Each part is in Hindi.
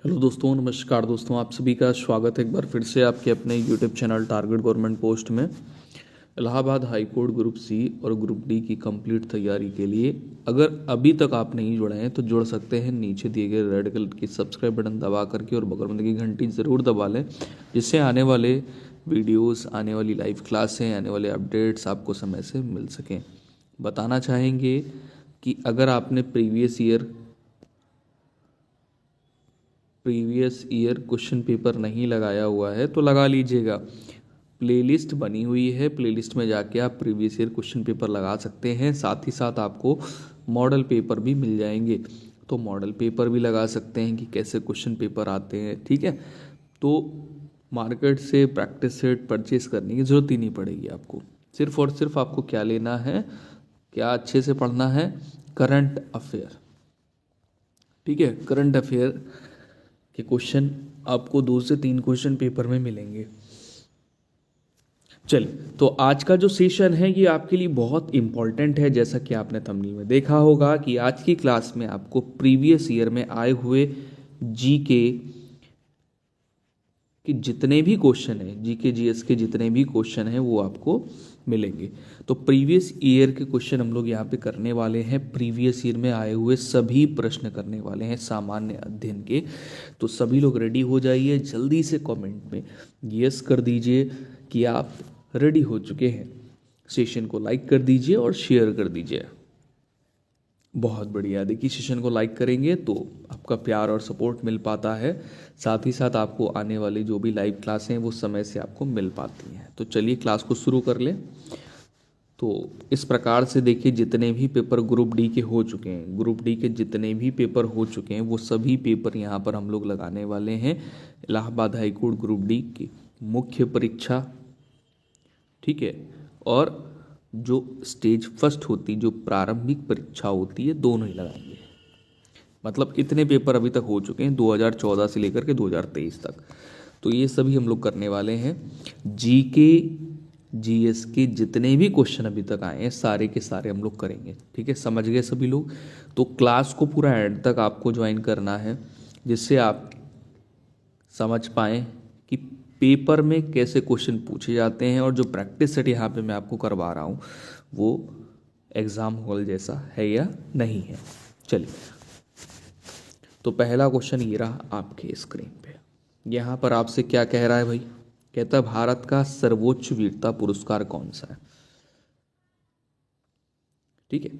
हेलो दोस्तों, नमस्कार दोस्तों। आप सभी का स्वागत है एक बार फिर से आपके अपने YouTube channel target government post में। Allahabad high court group C और ग्रुप डी की कंप्लीट तैयारी के लिए अगर अभी तक आप नहीं जुड़े हैं तो जुड़ सकते हैं। नीचे दिए गए रेड कलर की सब्सक्राइब बटन दबा करके और बगल में लगी घंटी ज़रूर दबा लें, जिससे आने वाले वीडियोस, आने वाली लाइव क्लासें, आने वाले अपडेट्स आपको समय से मिल सकें। बताना चाहेंगे कि अगर आपने प्रीवियस ईयर क्वेश्चन पेपर नहीं लगाया हुआ है तो लगा लीजिएगा। प्लेलिस्ट बनी हुई है, प्लेलिस्ट में जाके आप प्रीवियस ईयर क्वेश्चन पेपर लगा सकते हैं। साथ ही साथ आपको मॉडल पेपर भी मिल जाएंगे, तो मॉडल पेपर भी लगा सकते हैं कि कैसे क्वेश्चन पेपर आते हैं। ठीक है, तो मार्केट से प्रैक्टिस सेट परचेज करने की ज़रूरत ही नहीं पड़ेगी आपको। सिर्फ और सिर्फ आपको क्या लेना है, क्या अच्छे से पढ़ना है, करंट अफेयर। ठीक है, करंट अफेयर के क्वेश्चन आपको 2 से 3 क्वेश्चन पेपर में मिलेंगे। चलिए, तो आज का जो सेशन है ये आपके लिए बहुत इंपॉर्टेंट है। जैसा कि आपने थंबनेल में देखा होगा कि आज की क्लास में आपको प्रीवियस ईयर में आए हुए जीके के जितने भी क्वेश्चन हैं, जीके जीएस के जितने भी क्वेश्चन हैं वो आपको मिलेंगे। तो प्रीवियस ईयर के क्वेश्चन हम लोग यहाँ पे करने वाले हैं। प्रीवियस ईयर में आए हुए सभी प्रश्न करने वाले हैं सामान्य अध्ययन के। तो सभी लोग रेडी हो जाइए, जल्दी से कमेंट में यस कर दीजिए कि आप रेडी हो चुके हैं। सेशन को लाइक कर दीजिए और शेयर कर दीजिए। बहुत बढ़िया। देखिए, सेशन को लाइक करेंगे तो आपका प्यार और सपोर्ट मिल पाता है। साथ ही साथ आपको आने वाली जो भी लाइव क्लासें हैं वो समय से आपको मिल पाती हैं। तो चलिए क्लास को शुरू कर लें। तो इस प्रकार से देखिए, जितने भी पेपर ग्रुप डी के हो चुके हैं, ग्रुप डी के जितने भी पेपर हो चुके हैं वो सभी पेपर यहाँ पर हम लोग लगाने वाले हैं। Allahabad high court group D की मुख्य परीक्षा, ठीक है, और जो स्टेज फर्स्ट होती, जो प्रारंभिक परीक्षा होती है, दोनों ही लगाएंगे। मतलब इतने पेपर अभी तक हो चुके हैं 2014 से लेकर के 2023 तक। तो ये सभी हम लोग करने वाले हैं। जीके जीएस के जितने भी क्वेश्चन अभी तक आए हैं सारे के सारे हम लोग करेंगे। ठीक है, समझ गए सभी लोग। तो क्लास को पूरा एंड तक आपको ज्वाइन करना है, जिससे आप समझ पाएँ कि पेपर में कैसे क्वेश्चन पूछे जाते हैं और जो प्रैक्टिस सेट यहाँ पे मैं आपको करवा रहा हूँ वो एग्ज़ाम हॉल जैसा है या नहीं है। चलिए, तो पहला क्वेश्चन ये रहा आपके स्क्रीन पे। यहाँ पर आपसे क्या कह रहा है भाई? कहता है भारत का सर्वोच्च वीरता पुरस्कार कौन सा है? ठीक है,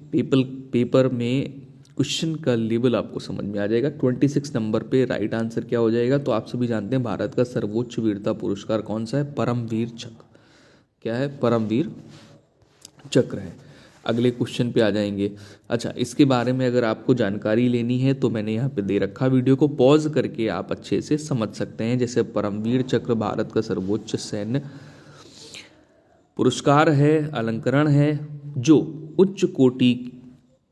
पेपर में क्वेश्चन का लेवल आपको समझ में आ जाएगा। 26 नंबर पे राइट आंसर क्या हो जाएगा? तो आप सभी जानते हैं भारत का सर्वोच्च वीरता पुरस्कार कौन सा है? परमवीर चक्र। क्या है? परमवीर चक्र है। अगले क्वेश्चन पे आ जाएंगे। अच्छा, इसके बारे में अगर आपको जानकारी लेनी है तो मैंने यहाँ पे दे रखा, वीडियो को पॉज करके आप अच्छे से समझ सकते हैं। जैसे परमवीर चक्र भारत का सर्वोच्च सैन्य पुरस्कार है, अलंकरण है, जो उच्च कोटि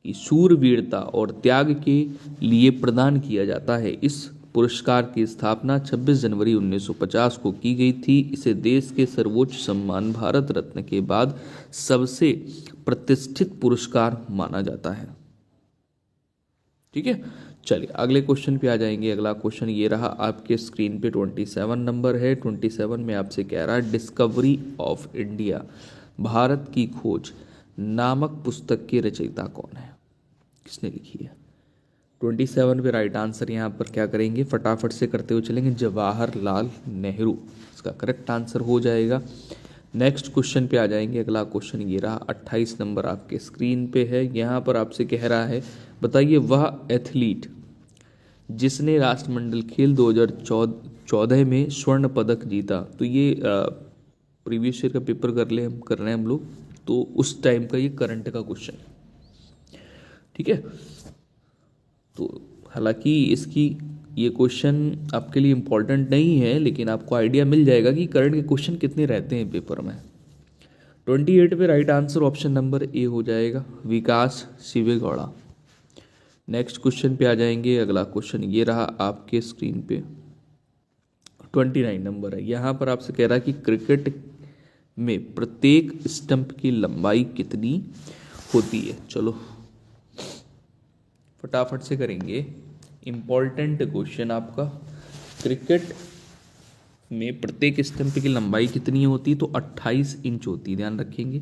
की शूरवीरता और त्याग के लिए प्रदान किया जाता है। इस पुरस्कार की स्थापना 26 जनवरी 1950 को की गई थी। इसे देश के सर्वोच्च सम्मान भारत रत्न के बाद सबसे प्रतिष्ठित पुरस्कार माना जाता है। ठीक है, चलिए अगले क्वेश्चन पे आ जाएंगे। अगला क्वेश्चन ये रहा आपके स्क्रीन पे, 27 नंबर है। 27 में आपसे कह रहा है डिस्कवरी ऑफ इंडिया, भारत की खोज नामक पुस्तक के रचयिता कौन है? किसने लिखी है? 27 पे राइट आंसर यहाँ पर क्या करेंगे, फटाफट से करते हुए चलेंगे, जवाहरलाल नेहरू इसका करेक्ट आंसर हो जाएगा। नेक्स्ट क्वेश्चन पे आ जाएंगे। अगला क्वेश्चन ये रहा 28 नंबर आपके स्क्रीन पे है। यहाँ पर आपसे कह रहा है बताइए वह एथलीट जिसने राष्ट्रमंडल खेल 2014 में स्वर्ण पदक जीता। तो ये प्रीवियस ईयर का पेपर कर रहे हैं हम लोग, तो उस टाइम का ये करंट का क्वेश्चन है। ठीक है, तो हालांकि ये क्वेश्चन आपके लिए इम्पोर्टेंट नहीं है, लेकिन आपको आइडिया मिल जाएगा कि करंट के क्वेश्चन कितने रहते हैं पेपर में। 28 पे right answer option number A हो जाएगा, विकास शिवेगौड़ा। नेक्स्ट क्वेश्चन पे आ जाएंगे। अगला क्वेश्चन ये रहा आपके स्क्रीन पे, 29 नंबर है। यहाँ पर आपसे कह रहा है कि क्रिकेट में प्रत्येक स्टंप की लंबाई कितनी होती है? चलो फटाफट से करेंगे। इम्पॉर्टेंट क्वेश्चन आपका, क्रिकेट में प्रत्येक स्टंप की लंबाई कितनी होती है? तो 28 इंच होती है, ध्यान रखेंगे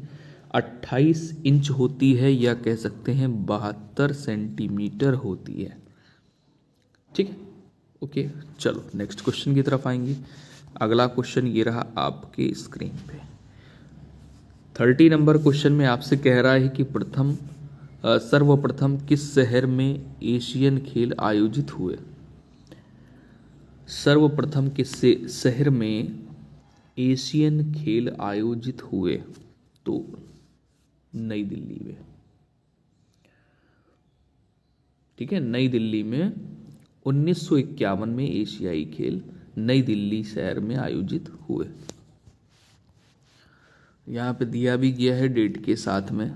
28 इंच होती है, या कह सकते हैं 72 सेंटीमीटर होती है। ठीक है, ओके। चलो नेक्स्ट क्वेश्चन की तरफ आएंगे। अगला क्वेश्चन ये रहा आपके स्क्रीन पे। 30 नंबर क्वेश्चन में आपसे कह रहा है कि सर्वप्रथम किस शहर में एशियन खेल आयोजित हुए? सर्वप्रथम किस शहर में एशियन खेल आयोजित हुए? तो नई दिल्ली में। ठीक है, नई दिल्ली में 1951 में एशियाई खेल नई दिल्ली शहर में आयोजित हुए। यहां पे दिया भी गया है डेट के साथ में।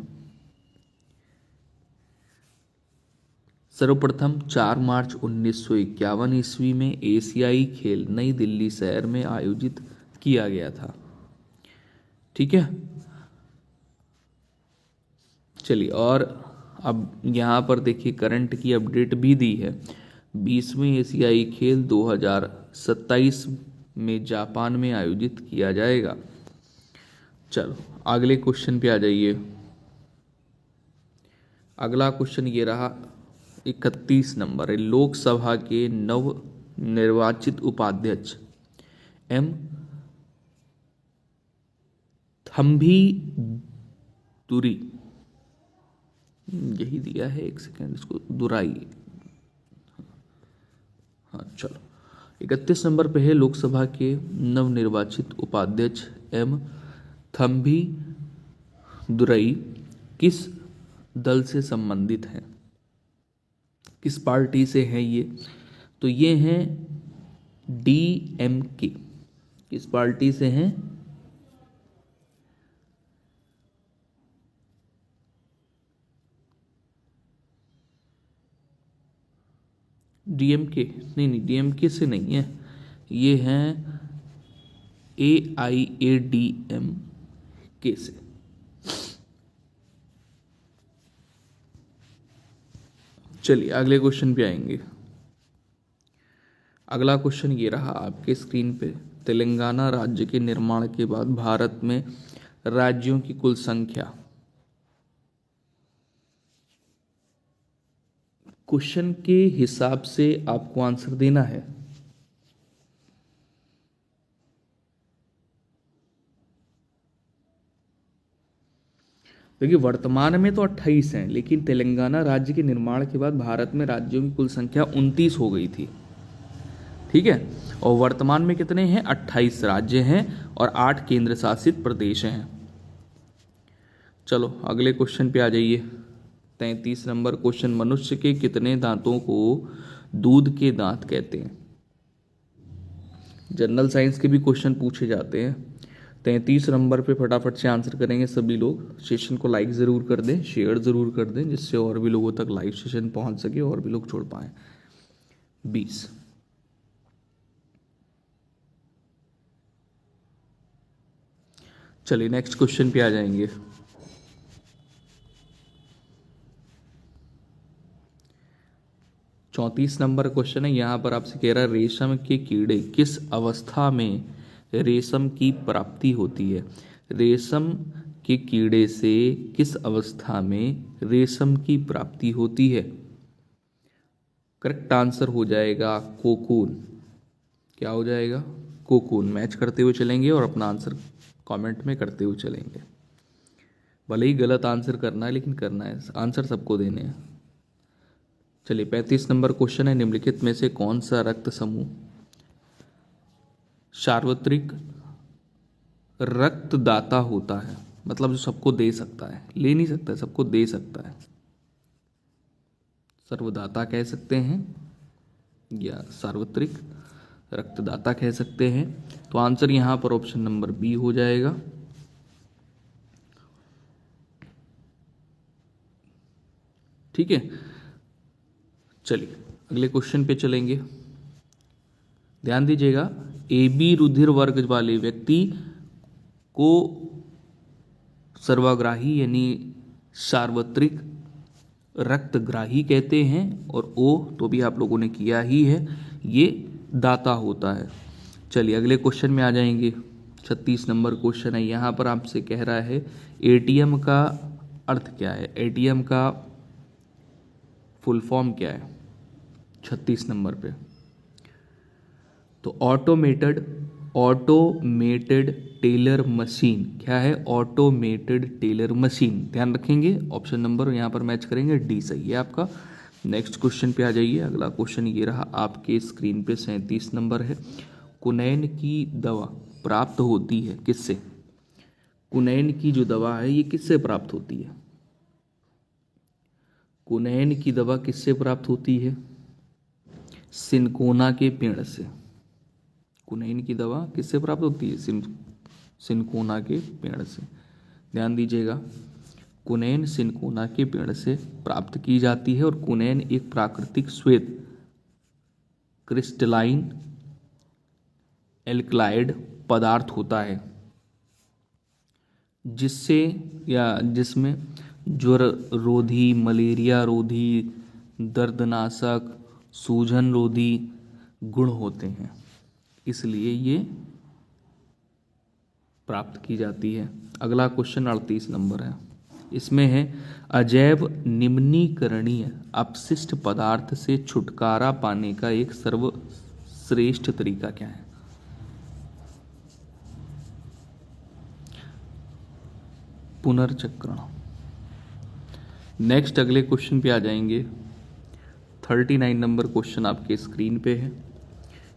सर्वप्रथम 4 मार्च 1951 ईस्वी में एशियाई खेल नई दिल्ली शहर में आयोजित किया गया था। ठीक है, चलिए, और अब यहाँ पर देखिए करंट की अपडेट भी दी है। 20वें एशियाई खेल 2027 में जापान में आयोजित किया जाएगा। चलो अगले क्वेश्चन पे आ जाइए। अगला क्वेश्चन ये रहा 31 नंबर है। लोकसभा के नव निर्वाचित उपाध्यक्ष एम थम्भी दुरी, यही दिया है, एक सेकेंड इसको दुराई। हाँ चलो, 31 नंबर पे है लोकसभा के नवनिर्वाचित उपाध्यक्ष एम थम्भी दुराई किस दल से संबंधित हैं? किस पार्टी से हैं ये? तो ये हैं डीएमके। किस पार्टी से हैं? डीएमके नहीं, डीएमके से नहीं है, ये हैं AIADMK से। चलिए अगले क्वेश्चन पे आएंगे। अगला क्वेश्चन ये रहा आपके स्क्रीन पे। तेलंगाना राज्य के निर्माण के बाद भारत में राज्यों की कुल संख्या। क्वेश्चन के हिसाब से आपको आंसर देना है। देखिए वर्तमान में तो 28 हैं, लेकिन तेलंगाना राज्य के निर्माण के बाद भारत में राज्यों की कुल संख्या 29 हो गई थी। ठीक है, और वर्तमान में कितने हैं? 28 राज्य हैं और 8 केंद्र शासित प्रदेश हैं। चलो अगले क्वेश्चन पे आ जाइए। 33 नंबर क्वेश्चन। मनुष्य के कितने दांतों को दूध के दांत कहते हैं? जनरल साइंस के भी क्वेश्चन पूछे जाते हैं। 33 नंबर पे फटाफट से आंसर करेंगे सभी लोग। सेशन को लाइक ज़रूर कर दें, शेयर ज़रूर कर दें, जिससे और भी लोगों तक लाइव सेशन पहुंच सके और भी लोग छोड़ पाएँ। 20। चलिए नेक्स्ट क्वेश्चन पे आ जाएंगे। चौंतीस नंबर क्वेश्चन है। यहाँ पर आपसे कह रहा है रेशम के कीड़े किस अवस्था में रेशम की प्राप्ति होती है? रेशम के कीड़े से किस अवस्था में रेशम की प्राप्ति होती है? करेक्ट आंसर हो जाएगा कोकून। क्या हो जाएगा? कोकून। मैच करते हुए चलेंगे और अपना आंसर कमेंट में करते हुए चलेंगे। भले ही गलत आंसर करना है, लेकिन करना है, आंसर सबको देने हैं। चलिए 35 नंबर क्वेश्चन है। निम्नलिखित में से कौन सा रक्त समूह सार्वत्रिक रक्तदाता होता है? मतलब जो सबको दे सकता है, ले नहीं सकता है, सबको दे सकता है। सर्वदाता कह सकते हैं या सार्वत्रिक रक्तदाता कह सकते हैं। तो आंसर यहां पर ऑप्शन नंबर बी हो जाएगा। ठीक है, चलिए अगले क्वेश्चन पे चलेंगे। ध्यान दीजिएगा, AB रुधिर वर्ग वाले व्यक्ति को सर्वाग्राही यानी सार्वत्रिक रक्तग्राही कहते हैं, और ओ तो भी आप लोगों ने किया ही है, ये दाता होता है। चलिए अगले क्वेश्चन में आ जाएंगे। 36 नंबर क्वेश्चन है। यहाँ पर आपसे कह रहा है एटीएम का अर्थ क्या है, एटीएम का फुल फॉर्म क्या है 36 नंबर पे। तो ऑटोमेटेड टेलर मशीन क्या है, ऑटोमेटेड टेलर मशीन, ध्यान रखेंगे। ऑप्शन नंबर यहाँ पर मैच करेंगे, डी सही है आपका। नेक्स्ट क्वेश्चन पे आ जाइए। अगला क्वेश्चन ये रहा आपके स्क्रीन पे, 37 नंबर है। कुनैन की दवा प्राप्त होती है किससे, कुनैन की जो दवा है ये किससे प्राप्त होती है, कुनैन की दवा किससे प्राप्त होती है, सिनकोना के पेड़ से। कुनैन की दवा किससे प्राप्त होती है, सिनकोना के पेड़ से। ध्यान दीजिएगा, कुनैन सिनकोना के पेड़ से प्राप्त की जाती है, और कुनैन एक प्राकृतिक श्वेत क्रिस्टलाइन एल्कलाइड पदार्थ होता है, जिससे या जिसमें ज्वर रोधी, मलेरिया रोधी, दर्दनाशक, सूजन रोधी गुण होते हैं, इसलिए ये प्राप्त की जाती है। अगला क्वेश्चन 38 नंबर है। इसमें है अजैव निम्नीकरणीय अपशिष्ट पदार्थ से छुटकारा पाने का एक सर्वश्रेष्ठ तरीका क्या है। पुनर्चक्रण। नेक्स्ट अगले क्वेश्चन पे आ जाएंगे। 39 नंबर क्वेश्चन आपके स्क्रीन पे है।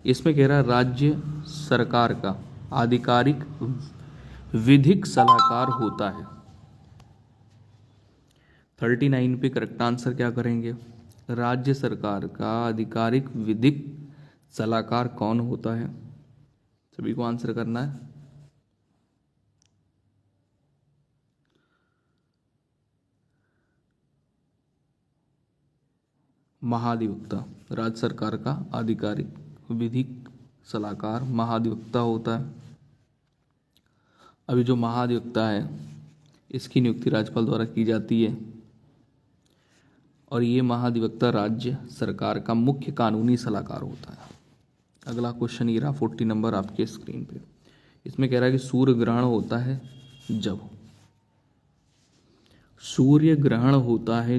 इसमें कह रहा है राज्य सरकार का आधिकारिक विधिक सलाहकार होता है। 39 पे करेक्ट आंसर क्या करेंगे, राज्य सरकार का आधिकारिक विधिक सलाहकार कौन होता है, सभी को आंसर करना है। महाधिवक्ता, राज्य सरकार का आधिकारिक विधिक सलाहकार महाधिवक्ता होता है। अभी जो महाधिवक्ता है इसकी नियुक्ति राज्यपाल द्वारा की जाती है, और ये महाधिवक्ता राज्य सरकार का मुख्य कानूनी सलाहकार होता है। अगला क्वेश्चन ये रहा 40 नंबर आपके स्क्रीन पे। इसमें कह रहा है कि सूर्य ग्रहण होता है जब, सूर्य ग्रहण होता है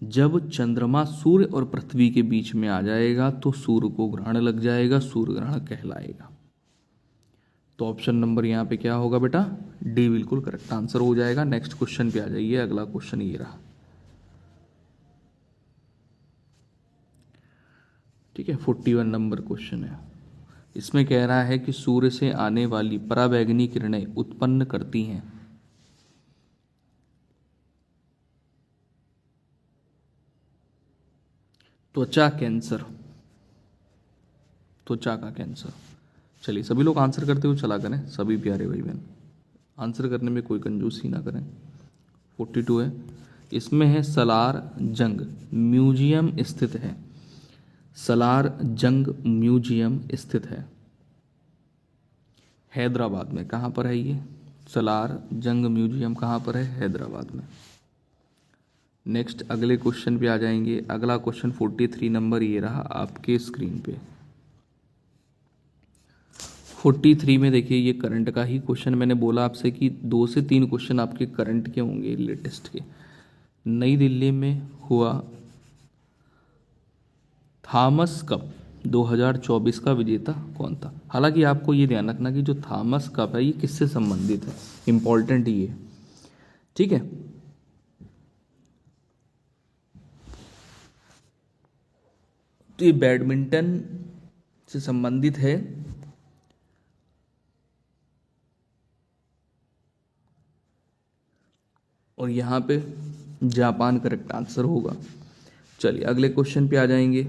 जब चंद्रमा सूर्य और पृथ्वी के बीच में आ जाएगा तो सूर्य को ग्रहण लग जाएगा, सूर्य ग्रहण कहलाएगा। तो ऑप्शन नंबर यहाँ पे क्या होगा बेटा, डी बिल्कुल करेक्ट आंसर हो जाएगा। नेक्स्ट क्वेश्चन पे आ जाइए। अगला क्वेश्चन ये रहा, ठीक है, 41 नंबर क्वेश्चन है। इसमें कह रहा है कि सूर्य से आने वाली पराबैंगनी किरणें उत्पन्न करती हैं त्वचा कैंसर, त्वचा का कैंसर। चलिए सभी लोग आंसर करते हुए चला करें, सभी प्यारे भाई बहन आंसर करने में कोई कंजूसी ना करें। 42 है। इसमें है सलार जंग म्यूजियम स्थित है, सलार जंग म्यूजियम स्थित है हैदराबाद में। कहाँ पर है ये सलार जंग म्यूजियम, कहाँ पर है, हैदराबाद में। नेक्स्ट अगले क्वेश्चन पे आ जाएंगे। अगला क्वेश्चन 43 नंबर ये रहा आपके स्क्रीन पे। 43 में देखिए ये करंट का ही क्वेश्चन, मैंने बोला आपसे कि 2 से 3 क्वेश्चन आपके करंट के होंगे, लेटेस्ट के। नई दिल्ली में हुआ थॉमस कप 2024 का विजेता कौन था। हालांकि आपको ये ध्यान रखना कि जो थॉमस कप है ये किससे संबंधित है, इंपॉर्टेंट ये, ठीक है। तो ये बैडमिंटन से संबंधित है, और यहाँ पे जापान करेक्ट आंसर होगा। चलिए अगले क्वेश्चन पे आ जाएंगे।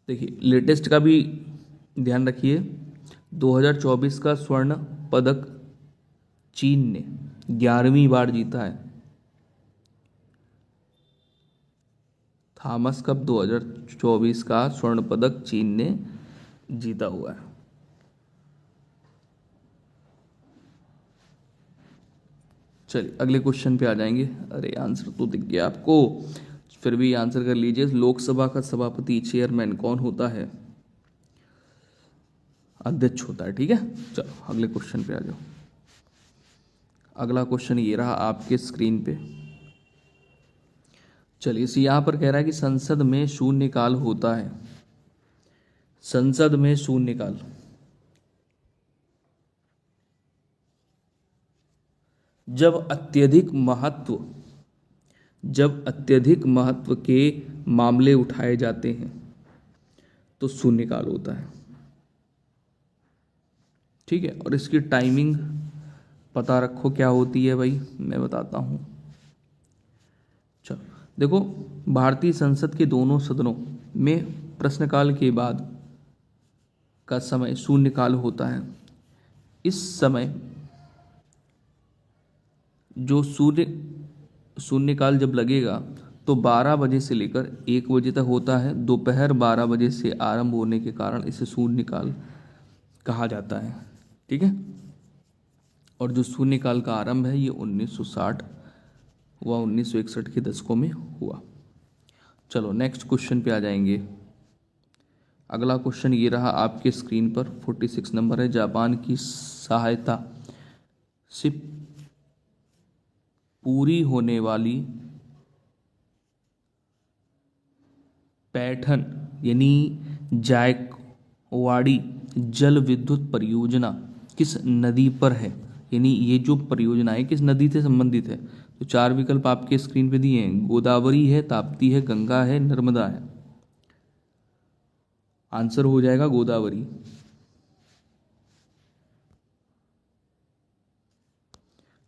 देखिए लेटेस्ट का भी ध्यान रखिए। 2024 का स्वर्ण पदक चीन ने 11वीं बार जीता है। थॉमस कप 2024 का स्वर्ण पदक चीन ने जीता हुआ है। चलिए अगले क्वेश्चन पे आ जाएंगे। अरे आंसर तो दिख गया आपको, फिर भी आंसर कर लीजिए। लोकसभा का सभापति चेयरमैन कौन होता है? अध्यक्ष होता है, ठीक है। चलो अगले क्वेश्चन पे आ जाओ। अगला क्वेश्चन ये रहा आपके स्क्रीन पे। चलिए इस यहाँ पर कह रहा है कि संसद में शून्यकाल होता है। संसद में शून्यकाल जब अत्यधिक महत्व के मामले उठाए जाते हैं तो शून्यकाल होता है, ठीक है। और इसकी टाइमिंग पता रखो क्या होती है भाई, मैं बताता हूं। चलो देखो, भारतीय संसद के दोनों सदनों में प्रश्नकाल के बाद का समय शून्यकाल होता है। इस समय जो शून्यकाल जब लगेगा तो 12 बजे से लेकर 1 बजे तक होता है। दोपहर 12 बजे से आरंभ होने के कारण इसे शून्यकाल कहा जाता है, ठीक है। और जो शून्यकाल का आरंभ है ये 1960 व 1961 के दशकों में हुआ। चलो नेक्स्ट क्वेश्चन पे आ जाएंगे। अगला क्वेश्चन ये रहा आपके स्क्रीन पर, 46 नंबर है। जापान की सहायता से पूरी होने वाली पैठन यानी जायकवाड़ी जल विद्युत परियोजना किस नदी पर है? यानी ये जो परियोजना है किस नदी से संबंधित है? तो 4 विकल्प आपके स्क्रीन पे दिए हैं। गोदावरी है, ताप्ती है, गंगा है, नर्मदा है। आंसर हो जाएगा गोदावरी।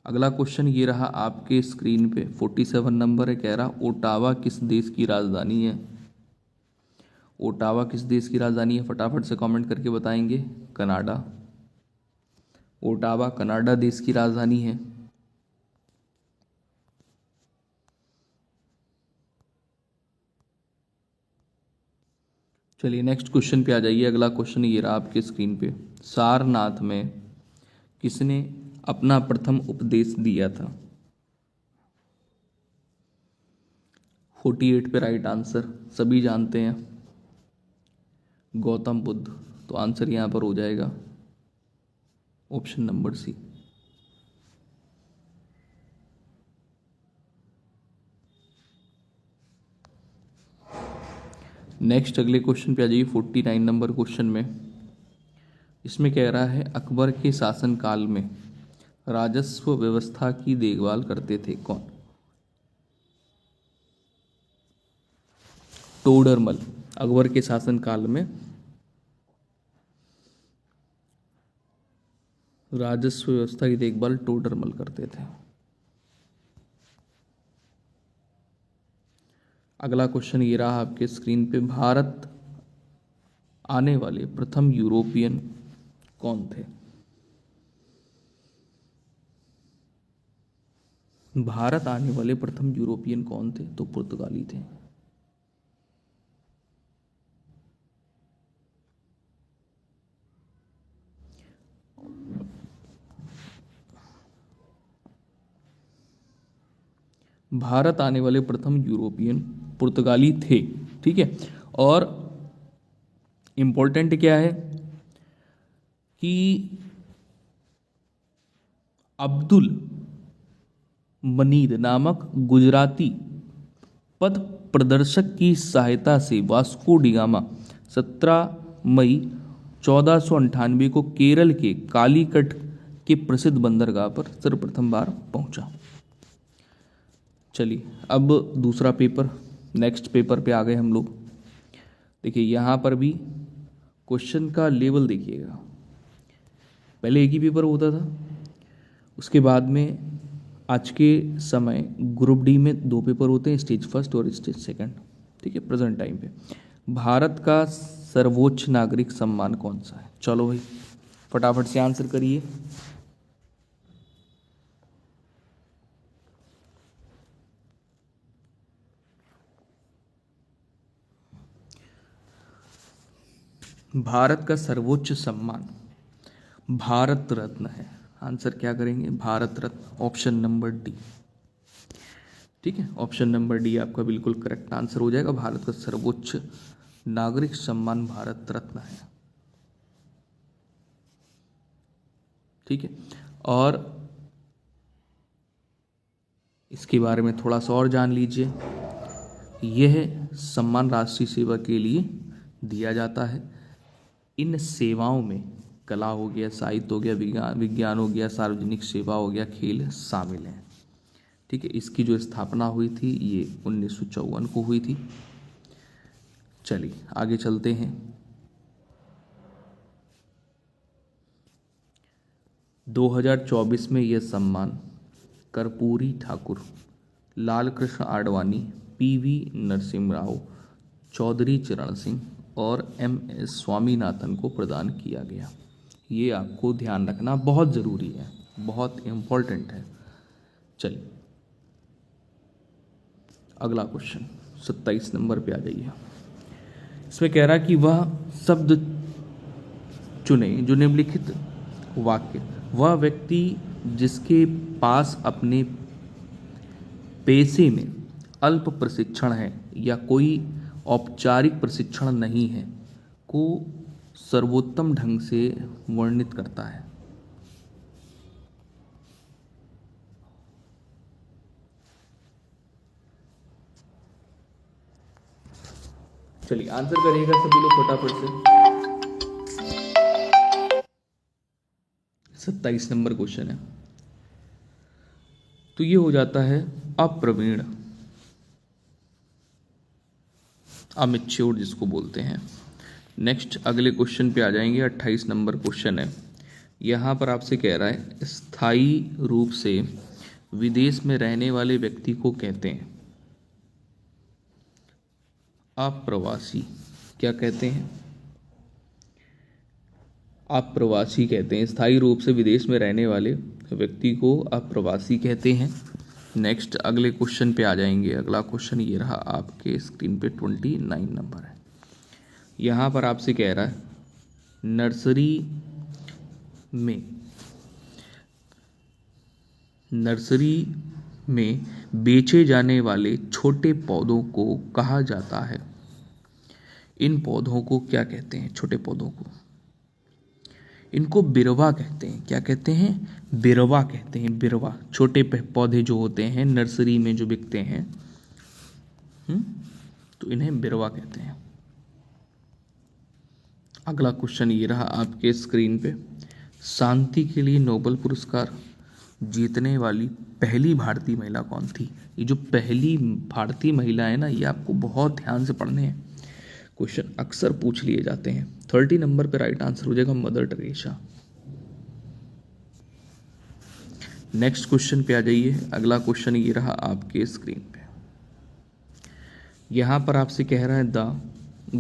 अगला क्वेश्चन ये रहा आपके स्क्रीन पे, 47 नंबर है। कह रहा ओटावा किस देश की राजधानी है? ओटावा किस देश की राजधानी है? फटाफट से कमेंट करके बताएंगे। कनाडा। ओटावा कनाडा देश की राजधानी है। चलिए नेक्स्ट क्वेश्चन पे आ जाइए। अगला क्वेश्चन ये रहा आपके स्क्रीन पे। सारनाथ में किसने अपना प्रथम उपदेश दिया था? 48 पे राइट आंसर सभी जानते हैं, गौतम बुद्ध। तो आंसर यहां पर हो जाएगा ऑप्शन नंबर सी। नेक्स्ट अगले क्वेश्चन पे आ जाइए, 49 नंबर क्वेश्चन में। इसमें कह रहा है अकबर के शासनकाल में राजस्व व्यवस्था की देखभाल करते थे कौन? टोडरमल। अकबर के शासनकाल में राजस्व व्यवस्था की देखभाल टोडरमल करते थे। अगला क्वेश्चन ये रहा आपके स्क्रीन पे। भारत आने वाले प्रथम यूरोपियन कौन थे? भारत आने वाले प्रथम यूरोपियन कौन थे? तो पुर्तगाली थे। भारत आने वाले प्रथम यूरोपियन पुर्तगाली थे, ठीक है। और इंपॉर्टेंट क्या है कि अब्दुल मनीद नामक गुजराती पथ प्रदर्शक की सहायता से वास्को डी गामा 17 मई 1498 को केरल के कालीकट के प्रसिद्ध बंदरगाह पर सर्वप्रथम बार पहुंचा। चलिए अब दूसरा पेपर, नेक्स्ट पेपर पे आ गए हम लोग। देखिए यहाँ पर भी क्वेश्चन का लेवल देखिएगा। पहले एक ही पेपर होता था, उसके बाद में आज के समय ग्रुप डी में 2 पेपर होते हैं, स्टेज फर्स्ट और स्टेज सेकंड, ठीक है। प्रेजेंट टाइम पे भारत का सर्वोच्च नागरिक सम्मान कौन सा है? चलो भाई फटाफट से आंसर करिए। भारत का सर्वोच्च सम्मान भारत रत्न है। आंसर क्या करेंगे, Bharat Ratna, option number D. ठीक है, ऑप्शन नंबर डी आपका बिल्कुल करेक्ट आंसर हो जाएगा। भारत का सर्वोच्च नागरिक सम्मान भारत रत्न है। ठीक है, और इसके बारे में थोड़ा सा और जान लीजिए। यह सम्मान राष्ट्रीय सेवा के लिए दिया जाता है। इन सेवाओं में कला हो गया, साहित्य हो गया, विज्ञान हो गया, सार्वजनिक सेवा हो गया, खेल शामिल हैं। ठीक है, इसकी जो स्थापना हुई थी ये 1954 को हुई थी। चलिए आगे चलते हैं। 2024 में यह सम्मान कर्पूरी ठाकुर, लाल कृष्ण आडवाणी, पीवी नरसिम्हा राव, चौधरी चरण सिंह और MS स्वामीनाथन को प्रदान किया गया। ये आपको ध्यान रखना बहुत ज़रूरी है, बहुत इम्पोर्टेंट है। चलिए अगला क्वेश्चन 27 नंबर पे आ जाइए। इसमें कह रहा कि वह शब्द चुने जो निम्नलिखित वाक्य, वह व्यक्ति जिसके पास अपने पेशे में अल्प प्रशिक्षण है या कोई औपचारिक प्रशिक्षण नहीं है, को सर्वोत्तम ढंग से वर्णित करता है। चलिए आंसर करिएगा सभी लोग फटाफट से। 27 नंबर क्वेश्चन है, तो ये हो जाता है अप्रवीण, अमेच्योर जिसको बोलते हैं। नेक्स्ट अगले क्वेश्चन पे आ जाएंगे। 28 नंबर क्वेश्चन है। यहाँ पर आपसे कह रहा है स्थायी रूप से विदेश में रहने वाले व्यक्ति को कहते हैं अप्रवासी। क्या कहते हैं? अप्रवासी कहते हैं। स्थायी रूप से विदेश में रहने वाले व्यक्ति को अप्रवासी कहते हैं। नेक्स्ट अगले क्वेश्चन पे आ जाएंगे। अगला क्वेश्चन ये रहा आपके स्क्रीन पे 29 नंबर है। यहाँ पर आपसे कह रहा है नर्सरी में बेचे जाने वाले छोटे पौधों को कहा जाता है। इन पौधों को क्या कहते हैं? छोटे पौधों को इनको बिरवा कहते हैं। क्या कहते हैं? बिरवा कहते हैं। बिरवा छोटे पौधे जो होते हैं नर्सरी में जो बिकते हैं, तो इन्हें बिरवा कहते हैं। अगला क्वेश्चन ये रहा आपके स्क्रीन पे। शांति के लिए नोबेल पुरस्कार जीतने वाली पहली भारतीय महिला कौन थी? ये जो पहली भारतीय महिला है ना, ये आपको बहुत ध्यान से पढ़ने हैं। क्वेश्चन अक्सर पूछ लिए जाते हैं। 30 नंबर पे राइट आंसर हो जाएगा मदर टेरेसा। नेक्स्ट क्वेश्चन पे आ जाइए। अगला क्वेश्चन ये रहा आपके स्क्रीन पे। यहां पर आपसे कह रहा है the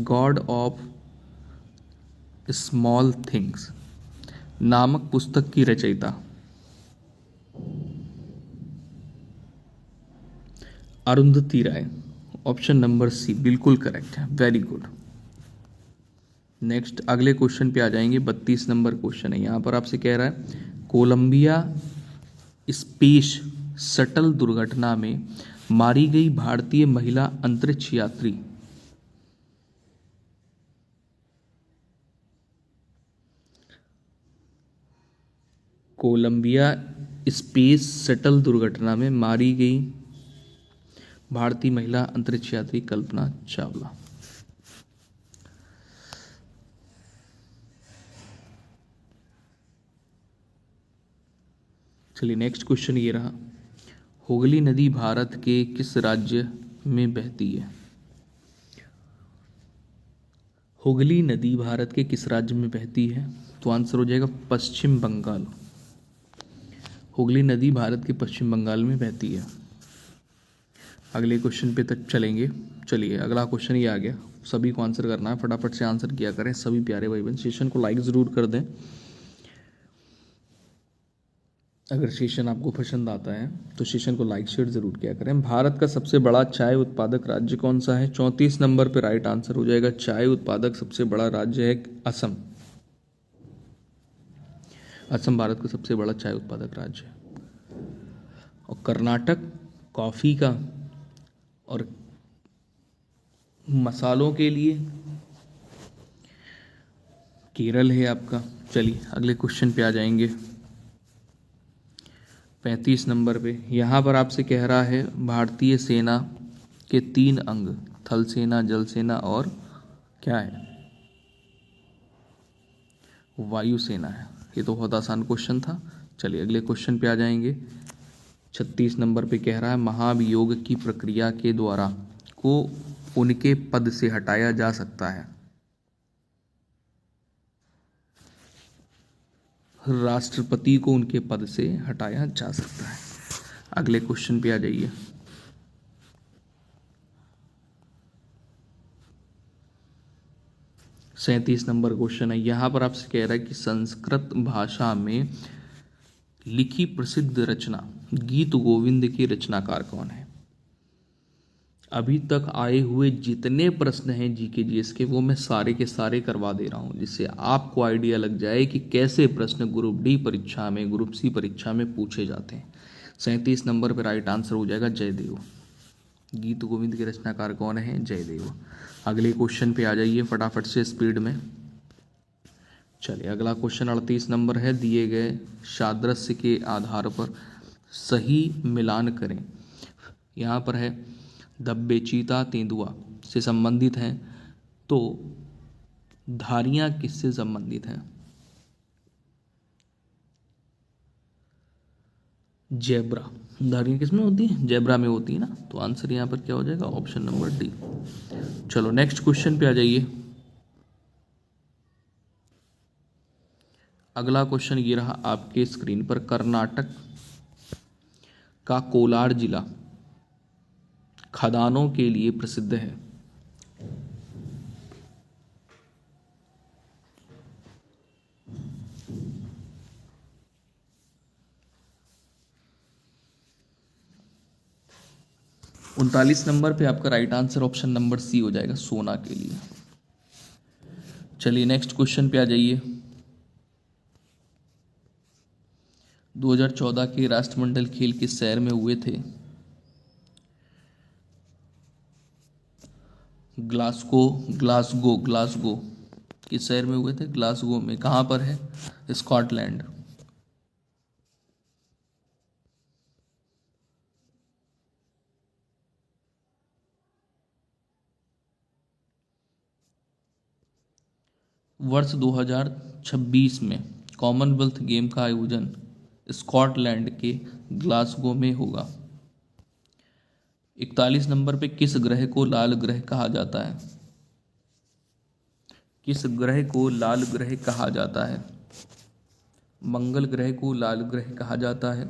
God of small things नामक पुस्तक की रचयिता अरुंधति राय। ऑप्शन नंबर सी बिल्कुल करेक्ट है, वेरी गुड। नेक्स्ट अगले क्वेश्चन पे आ जाएंगे। 32 नंबर क्वेश्चन है। यहां पर आपसे कह रहा है कोलंबिया स्पेस शटल दुर्घटना में मारी गई भारतीय महिला अंतरिक्ष यात्री कोलंबिया स्पेस शटल दुर्घटना में मारी गई भारतीय महिला अंतरिक्ष यात्री कल्पना चावला। चलिए नेक्स्ट क्वेश्चन ये रहा। हुगली नदी भारत के किस राज्य में बहती है? हुगली नदी भारत के किस राज्य में बहती है? तो आंसर हो जाएगा पश्चिम बंगाल। हुगली नदी भारत के पश्चिम बंगाल में बहती है। अगले क्वेश्चन पे तक चलेंगे। चलिए अगला क्वेश्चन ये आ गया। सभी को आंसर करना है, फटाफट से आंसर किया करें सभी प्यारे भाई बहन। सेशन को लाइक ज़रूर कर दें अगर सेशन आपको पसंद आता है, तो सेशन को लाइक शेयर जरूर किया करें। भारत का सबसे बड़ा चाय उत्पादक राज्य कौन सा है? 34 नंबर पे राइट आंसर हो जाएगा चाय उत्पादक सबसे बड़ा राज्य है असम। असम भारत का सबसे बड़ा चाय उत्पादक राज्य है। और कर्नाटक कॉफ़ी का और मसालों के लिए, केरल है आपका। चलिए अगले क्वेश्चन पे आ जाएंगे। 35 नंबर पे यहाँ पर आपसे कह रहा है भारतीय सेना के 3 अंग, थल सेना, जल सेना और क्या है, वायुसेना है। ये तो बहुत आसान क्वेश्चन था। चलिए अगले क्वेश्चन पे आ जाएंगे। 36 नंबर पे कह रहा है महाभियोग की प्रक्रिया के द्वारा को उनके पद से हटाया जा सकता है। राष्ट्रपति को उनके पद से हटाया जा सकता है। अगले क्वेश्चन पे आ जाइए। सैंतीस नंबर क्वेश्चन है। यहाँ पर आपसे कह रहा है कि संस्कृत भाषा में लिखी प्रसिद्ध रचना गीत गोविंद के रचनाकार कौन है। अभी तक आए हुए जितने प्रश्न हैं जीके जीएस के, वो मैं सारे के सारे करवा दे रहा हूँ, जिससे आपको आइडिया लग जाए कि कैसे प्रश्न ग्रुप डी परीक्षा में, ग्रुप सी परीक्षा में पूछे जाते हैं। 37 नंबर पर राइट आंसर हो जाएगा जयदेव। गीत गोविंद के रचनाकार कौन है, जयदेव। अगले क्वेश्चन पे आ जाइए फटाफट से स्पीड में। चलिए अगला क्वेश्चन 38 नंबर है। दिए गए सादृश्य के आधार पर सही मिलान करें। यहाँ पर है धब्बे चीता तेंदुआ से संबंधित हैं, तो धारियां किससे संबंधित हैं। जेब्रा। धारियां किसमें होती हैं, जेब्रा में होती है ना। तो आंसर यहाँ पर क्या हो जाएगा, ऑप्शन नंबर डी। चलो नेक्स्ट क्वेश्चन पे आ जाइए। अगला क्वेश्चन ये रहा आपके स्क्रीन पर। कर्नाटक का कोलार जिला खदानों के लिए प्रसिद्ध है। उनतालीस नंबर पे आपका right answer option number C हो जाएगा, सोना के लिए। चलिए नेक्स्ट क्वेश्चन पे आ जाइए। 2014 के राष्ट्रमंडल खेल किस शहर में हुए थे। ग्लासगो किस शहर में हुए थे, ग्लासगो में। कहाँ पर है, स्कॉटलैंड। वर्ष 2026 में कॉमनवेल्थ गेम का आयोजन स्कॉटलैंड के ग्लासगो में होगा। 41 नंबर पे किस ग्रह को लाल ग्रह कहा जाता है। किस ग्रह को लाल ग्रह कहा जाता है। मंगल ग्रह को लाल ग्रह कहा जाता है।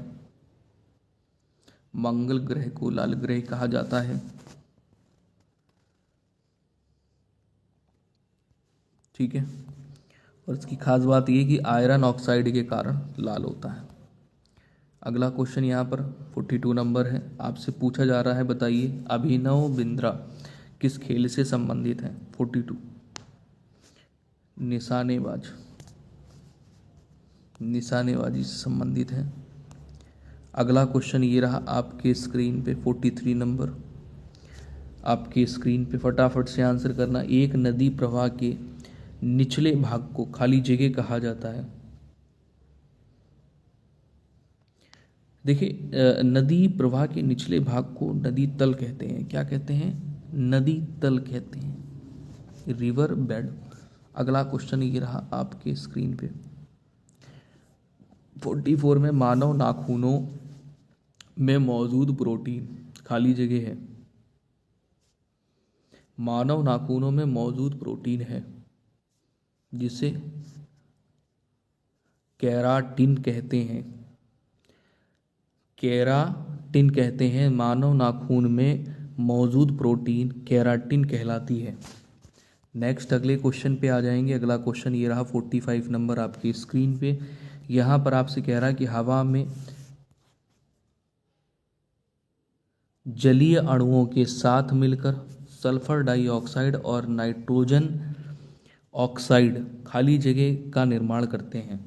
मंगल ग्रह को लाल ग्रह कहा जाता है। ठीक है। और इसकी खास बात यह कि आयरन ऑक्साइड के कारण लाल होता है। अगला क्वेश्चन यहाँ पर 42 नंबर है। आपसे पूछा जा रहा है, बताइए अभिनव बिंद्रा किस खेल से संबंधित है। 42 निशानेबाजी से संबंधित है। अगला क्वेश्चन ये रहा आपके स्क्रीन पे 43 नंबर। आपके स्क्रीन पे फटाफट से आंसर करना। एक नदी प्रवाह के निचले भाग को खाली जगह कहा जाता है। देखिए नदी प्रवाह के निचले भाग को नदी तल कहते हैं। क्या कहते हैं, नदी तल कहते हैं, रिवर बेड। अगला क्वेश्चन ये रहा आपके स्क्रीन पे 44 में मानव नाखूनों में मौजूद प्रोटीन, खाली जगह है। मानव नाखूनों में मौजूद प्रोटीन है जिसे केराटिन कहते हैं। केराटिन कहते हैं। मानव नाखून में मौजूद प्रोटीन केराटिन कहलाती है। नेक्स्ट अगले क्वेश्चन पे आ जाएंगे। अगला क्वेश्चन ये रहा 45 नंबर आपकी स्क्रीन पे। यहाँ पर आपसे कह रहा है कि हवा में जलीय अणुओं के साथ मिलकर सल्फर डाइऑक्साइड और नाइट्रोजन ऑक्साइड खाली जगह का निर्माण करते हैं।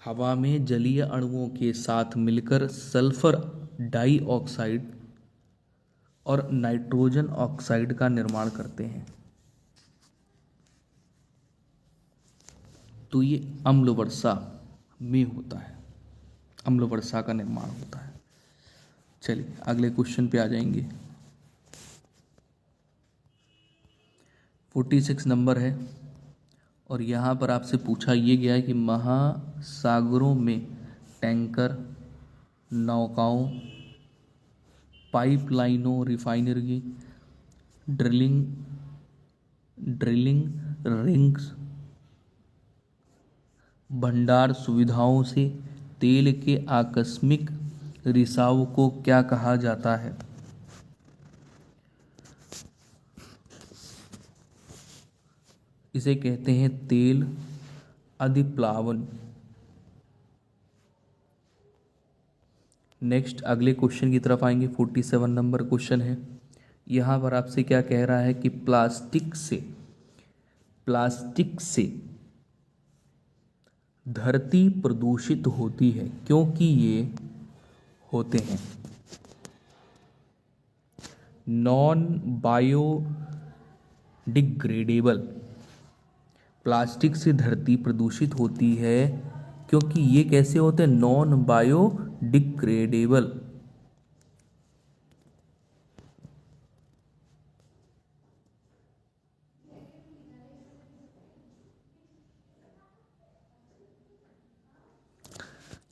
हवा में जलीय अणुओं के साथ मिलकर सल्फर डाइऑक्साइड और नाइट्रोजन ऑक्साइड का निर्माण करते हैं। तो ये अम्ल वर्षा में होता है, अम्ल वर्षा का निर्माण होता है। चलिए अगले क्वेश्चन पे आ जाएंगे। 46 नंबर है और यहाँ पर आपसे पूछा ये गया है कि महासागरों में टैंकर, नौकाओं, पाइपलाइनों, रिफाइनरी, ड्रिलिंग रिंग्स, भंडार सुविधाओं से तेल के आकस्मिक रिसाव को क्या कहा जाता है? इसे कहते हैं तेल अधिप्लावन। नेक्स्ट अगले क्वेश्चन की तरफ आएंगे। 47 नंबर क्वेश्चन है। यहाँ पर आपसे क्या कह रहा है कि प्लास्टिक से धरती प्रदूषित होती है क्योंकि ये होते हैं नॉन बायोडिग्रेडेबल। प्लास्टिक से धरती प्रदूषित होती है क्योंकि ये कैसे होते हैं? Non biodegradable.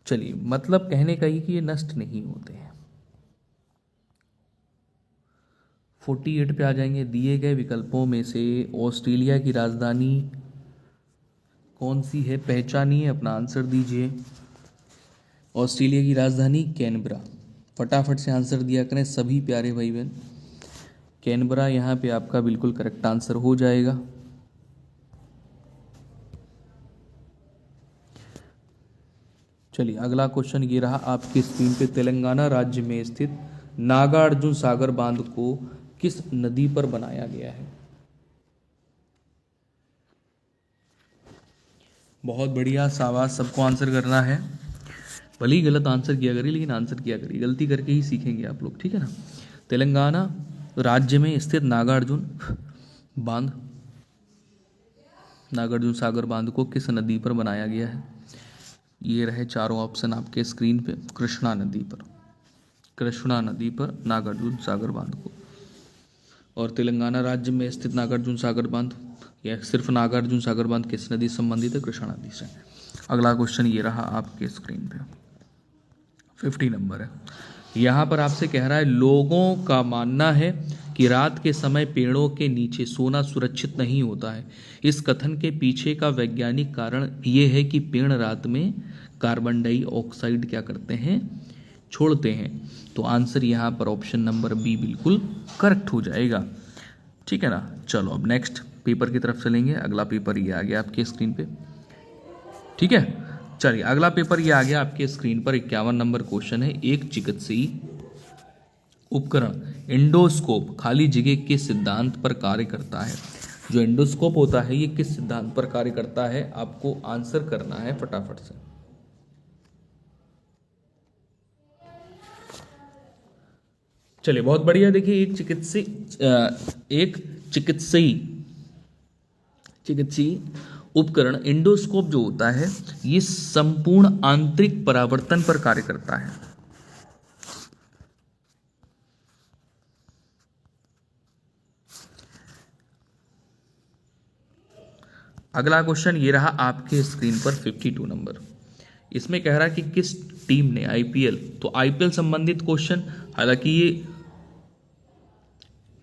चलिए मतलब कहने का ही कि ये नष्ट नहीं होते हैं। 48 पे आ जाएंगे। दिए गए विकल्पों में से ऑस्ट्रेलिया की राजधानी कौन सी है? पहचानिए, अपना आंसर दीजिए। ऑस्ट्रेलिया की राजधानी कैनबरा। फटाफट से आंसर दिया करें सभी प्यारे भाई बहन। कैनबरा यहाँ पे आपका बिल्कुल करेक्ट आंसर हो जाएगा। चलिए अगला क्वेश्चन ये रहा आपकी स्क्रीन पे। तेलंगाना राज्य में स्थित नागार्जुन सागर बांध को किस नदी पर बनाया गया है? बहुत बढ़िया, शाबाश। सबको आंसर करना है। भले ही गलत आंसर किया करिए लेकिन आंसर किया करिए, गलती करके ही सीखेंगे आप लोग, ठीक है ना। तेलंगाना राज्य में स्थित नागार्जुन सागर बांध को किस नदी पर बनाया गया है? ये रहे चारों ऑप्शन आपके स्क्रीन पे। कृष्णा नदी पर नागार्जुन सागर बांध को। और तेलंगाना राज्य में स्थित नागार्जुन सागर बांध या सिर्फ नागार्जुन सागर बांध किस नदी से संबंधित है? कृष्णा नदी से। अगला क्वेश्चन ये रहा आपके स्क्रीन पे। 50 नंबर है। यहाँ पर आपसे कह रहा है लोगों का मानना है कि रात के समय पेड़ों के नीचे सोना सुरक्षित नहीं होता है। इस कथन के पीछे का वैज्ञानिक कारण ये है कि पेड़ रात में कार्बन डाइऑक्साइड क्या करते हैं? छोड़ते हैं। तो आंसर यहाँ पर ऑप्शन नंबर बी बिल्कुल करेक्ट हो जाएगा, ठीक है ना। चलो अब नेक्स्ट पेपर की तरफ चलेंगे। अगला पेपर ये आ गया आपके स्क्रीन पे, ठीक है। चलिए अगला पेपर ये आ गया आपके स्क्रीन पर। 51 नंबर क्वेश्चन है। एक चिकित्सीय उपकरण एंडोस्कोप खाली जगह के सिद्धांत पर कार्य करता है। जो एंडोस्कोप होता है ये किस सिद्धांत पर कार्य करता है? आपको आंसर करना है फटाफट से। चलिए बहुत बढ़िया। देखिए एक चिकित्सीय उपकरण एंडोस्कोप जो होता है ये संपूर्ण आंतरिक परावर्तन पर कार्य करता है। अगला क्वेश्चन ये रहा आपके स्क्रीन पर 52 नंबर। इसमें कह रहा है कि किस टीम ने आईपीएल, तो आईपीएल संबंधित क्वेश्चन, हालांकि ये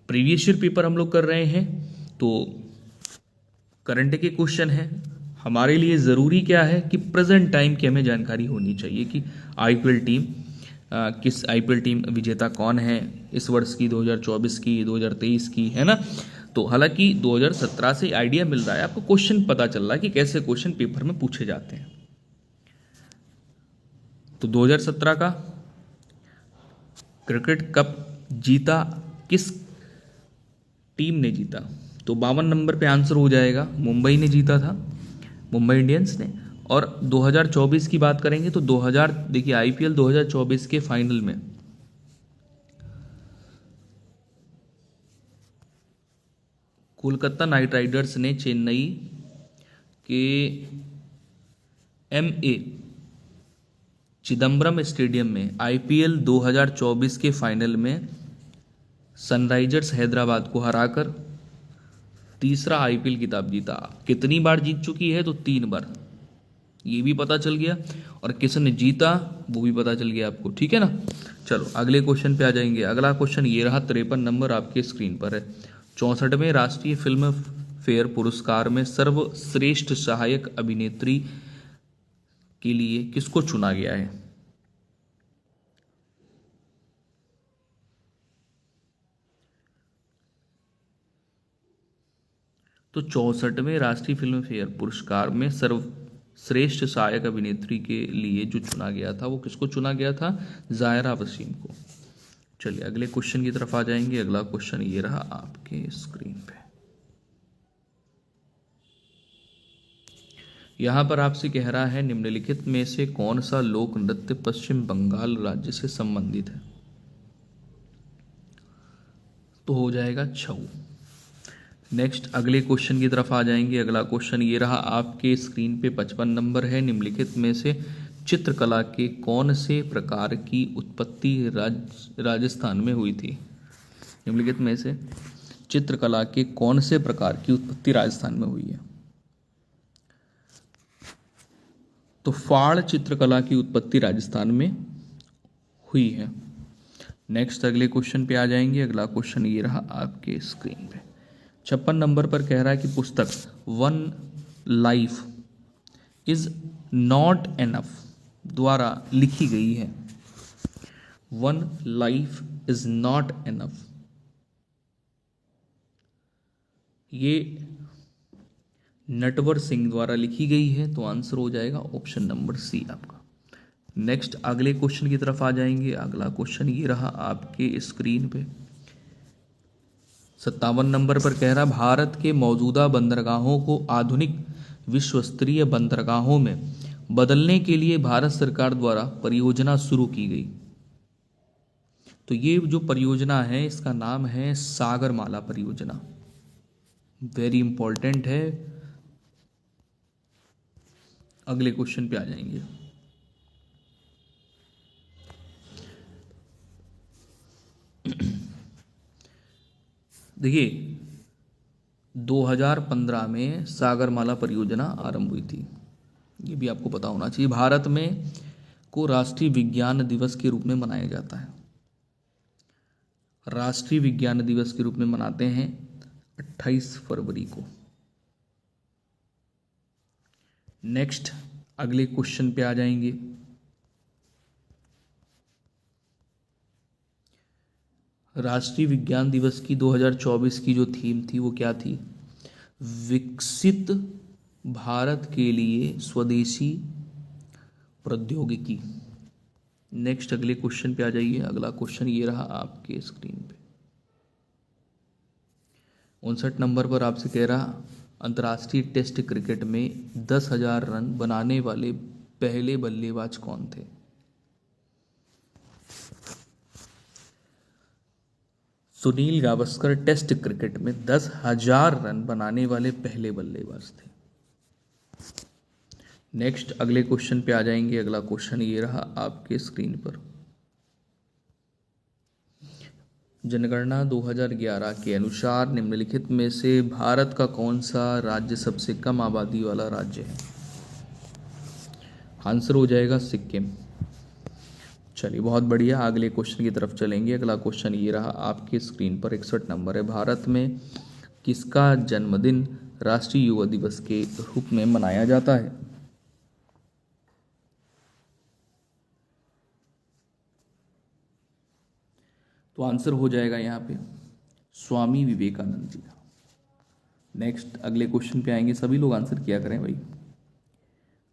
प्रीवियस ईयर पेपर हम लोग कर रहे हैं तो करंट के क्वेश्चन है। हमारे लिए ज़रूरी क्या है कि प्रेजेंट टाइम की हमें जानकारी होनी चाहिए कि आईपीएल टीम विजेता कौन है इस वर्ष की, 2024 की, 2023 की, है ना। तो हालांकि 2017 से आइडिया मिल रहा है आपको, क्वेश्चन पता चल रहा है कि कैसे क्वेश्चन पेपर में पूछे जाते हैं। तो 2017 का क्रिकेट कप जीता किस टीम ने जीता? तो 52 नंबर पे आंसर हो जाएगा, मुंबई ने जीता था, मुंबई इंडियंस ने। और 2024 की बात करेंगे तो 2000 देखिए आईपीएल 2024 के फाइनल में कोलकाता नाइट राइडर्स ने चेन्नई के एमए चिदम्बरम स्टेडियम में आईपीएल 2024 के फाइनल में सनराइजर्स हैदराबाद को हराकर तीसरा आईपीएल खिताब जीता। कितनी बार जीत चुकी है तो 3 बार, ये भी पता चल गया, और किसने जीता वो भी पता चल गया आपको, ठीक है ना। चलो अगले क्वेश्चन पे आ जाएंगे। अगला क्वेश्चन ये रहा, 53 नंबर आपके स्क्रीन पर है। 64वें राष्ट्रीय फिल्म फेयर पुरस्कार में सर्वश्रेष्ठ सहायक अभिनेत्री के लिए किसको चुना गया है? तो 64वें राष्ट्रीय फिल्म फेयर पुरस्कार में सर्वश्रेष्ठ सहायक अभिनेत्री के लिए जो चुना गया था वो किसको चुना गया था? जायरा वसीम को। चलिए अगले क्वेश्चन की तरफ आ जाएंगे। अगला क्वेश्चन ये रहा आपके स्क्रीन पे। यहां पर आपसे कह रहा है निम्नलिखित में से कौन सा लोक नृत्य पश्चिम बंगाल राज्य से संबंधित है? तो हो जाएगा छऊ। नेक्स्ट अगले क्वेश्चन की तरफ आ जाएंगे। अगला क्वेश्चन ये रहा आपके स्क्रीन पे, 55 नंबर है। निम्नलिखित में से चित्रकला के कौन से प्रकार की उत्पत्ति राजस्थान में हुई थी? निम्नलिखित में से चित्रकला के कौन से प्रकार की उत्पत्ति राजस्थान में हुई है? तो फाड़ चित्रकला की उत्पत्ति राजस्थान में हुई है। नेक्स्ट अगले क्वेश्चन पे आ जाएंगे। अगला क्वेश्चन ये रहा आपके स्क्रीन पे, 56 नंबर पर कह रहा है कि पुस्तक one life is not enough द्वारा लिखी गई है। One life is not enough, ये नटवर सिंह द्वारा लिखी गई है, तो आंसर हो जाएगा ऑप्शन नंबर सी आपका। नेक्स्ट अगले क्वेश्चन की तरफ आ जाएंगे। अगला क्वेश्चन ये रहा आपके स्क्रीन पे, 57 नंबर पर कह रहा भारत के मौजूदा बंदरगाहों को आधुनिक विश्व स्तरीय बंदरगाहों में बदलने के लिए भारत सरकार द्वारा परियोजना शुरू की गई। तो ये जो परियोजना है इसका नाम है सागरमाला परियोजना। वेरी इंपॉर्टेंट है। अगले क्वेश्चन पे आ जाएंगे। देखिए 2015 में सागरमाला परियोजना आरंभ हुई थी, ये भी आपको पता होना चाहिए। भारत में को राष्ट्रीय विज्ञान दिवस के रूप में मनाया जाता है। राष्ट्रीय विज्ञान दिवस के रूप में मनाते हैं 28 फरवरी को। नेक्स्ट अगले क्वेश्चन पे आ जाएंगे। राष्ट्रीय विज्ञान दिवस की 2024 की जो थीम थी वो क्या थी? विकसित भारत के लिए स्वदेशी प्रौद्योगिकी। नेक्स्ट अगले क्वेश्चन पे आ जाइए। अगला क्वेश्चन ये रहा आपके स्क्रीन पे, 59 नंबर पर आपसे कह रहा अंतर्राष्ट्रीय टेस्ट क्रिकेट में 10,000 रन बनाने वाले पहले बल्लेबाज कौन थे? सुनील गावस्कर टेस्ट क्रिकेट में 10,000 रन बनाने वाले पहले बल्लेबाज थे। नेक्स्ट अगले क्वेश्चन पे आ जाएंगे। अगला क्वेश्चन ये रहा आपके स्क्रीन पर, जनगणना 2011 के अनुसार निम्नलिखित में से भारत का कौन सा राज्य सबसे कम आबादी वाला राज्य है? आंसर हो जाएगा सिक्किम। चलिए बहुत बढ़िया, अगले क्वेश्चन की तरफ चलेंगे। अगला क्वेश्चन ये रहा आपके स्क्रीन पर, 61 नंबर है। भारत में किसका जन्मदिन राष्ट्रीय युवा दिवस के रूप में मनाया जाता है? तो आंसर हो जाएगा यहाँ पे स्वामी विवेकानंद जी का। नेक्स्ट अगले क्वेश्चन पे आएंगे, सभी लोग आंसर किया करें भाई।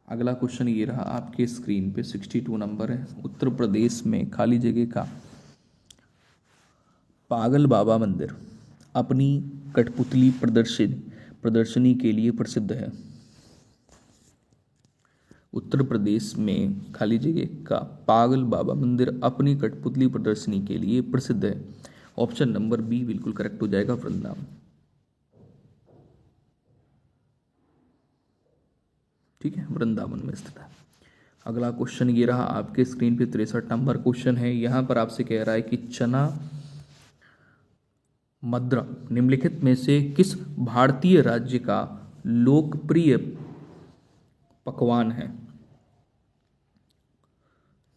अगला क्वेश्चन ये रहा आपके स्क्रीन पे, 62 नंबर है। उत्तर प्रदेश में खाली जगह का पागल बाबा मंदिर अपनी कठपुतली प्रदर्शनी के लिए प्रसिद्ध है। उत्तर प्रदेश में खाली जगह का पागल बाबा मंदिर अपनी कठपुतली प्रदर्शनी के लिए प्रसिद्ध है? ऑप्शन नंबर बी बिल्कुल करेक्ट हो जाएगा, वृंदावन। ठीक है, वृंदावन में स्थित है। अगला क्वेश्चन ये रहा आपके स्क्रीन पे, 63 नंबर क्वेश्चन है। यहां पर आपसे कह रहा है कि चना मद्रा निम्नलिखित में से किस भारतीय राज्य का लोकप्रिय पकवान है?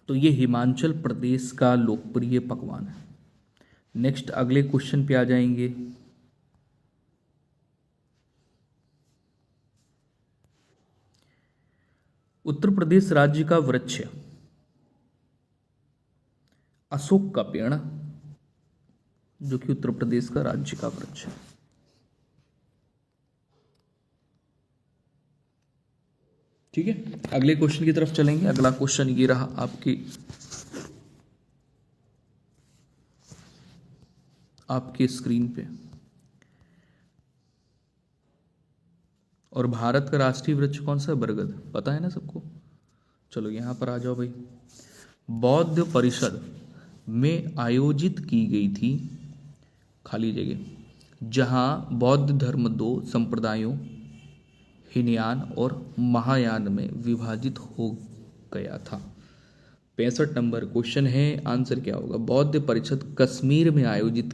तो ये हिमाचल प्रदेश का लोकप्रिय पकवान है। नेक्स्ट अगले क्वेश्चन पे आ जाएंगे। उत्तर प्रदेश राज्य का वृक्ष अशोक का पेड़, जो कि उत्तर प्रदेश का राज्य का वृक्ष है। ठीक है, अगले क्वेश्चन की तरफ चलेंगे। अगला क्वेश्चन ये रहा आपके स्क्रीन पे। और भारत का राष्ट्रीय वृक्ष कौन सा है? बरगद, पता है ना सबको। चलो यहां पर आ जाओ भाई। बौद्ध परिषद में आयोजित की गई थी खाली जगह जहां बौद्ध धर्म दो संप्रदायों हीनयान और महायान में विभाजित हो गया था। 65 नंबर क्वेश्चन है, आंसर क्या होगा? बौद्ध परिषद कश्मीर में आयोजित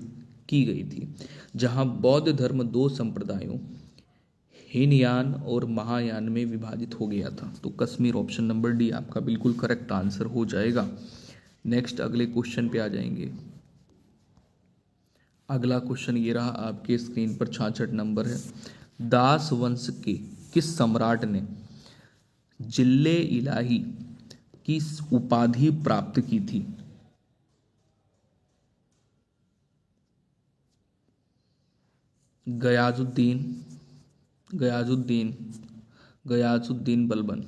की गई थी जहां बौद्ध धर्म दो संप्रदायों हीनयान और महायान में विभाजित हो गया था। तो कश्मीर, ऑप्शन नंबर डी आपका बिल्कुल करेक्ट आंसर हो जाएगा। नेक्स्ट अगले क्वेश्चन पे आ जाएंगे। अगला क्वेश्चन ये रहा आपके स्क्रीन पर, 66 नंबर है। दास वंश के किस सम्राट ने जिल्ले इलाही की उपाधि प्राप्त की थी? गयाजुद्दीन, गयाजुद्दीन, गयासुद्दीन बलबन।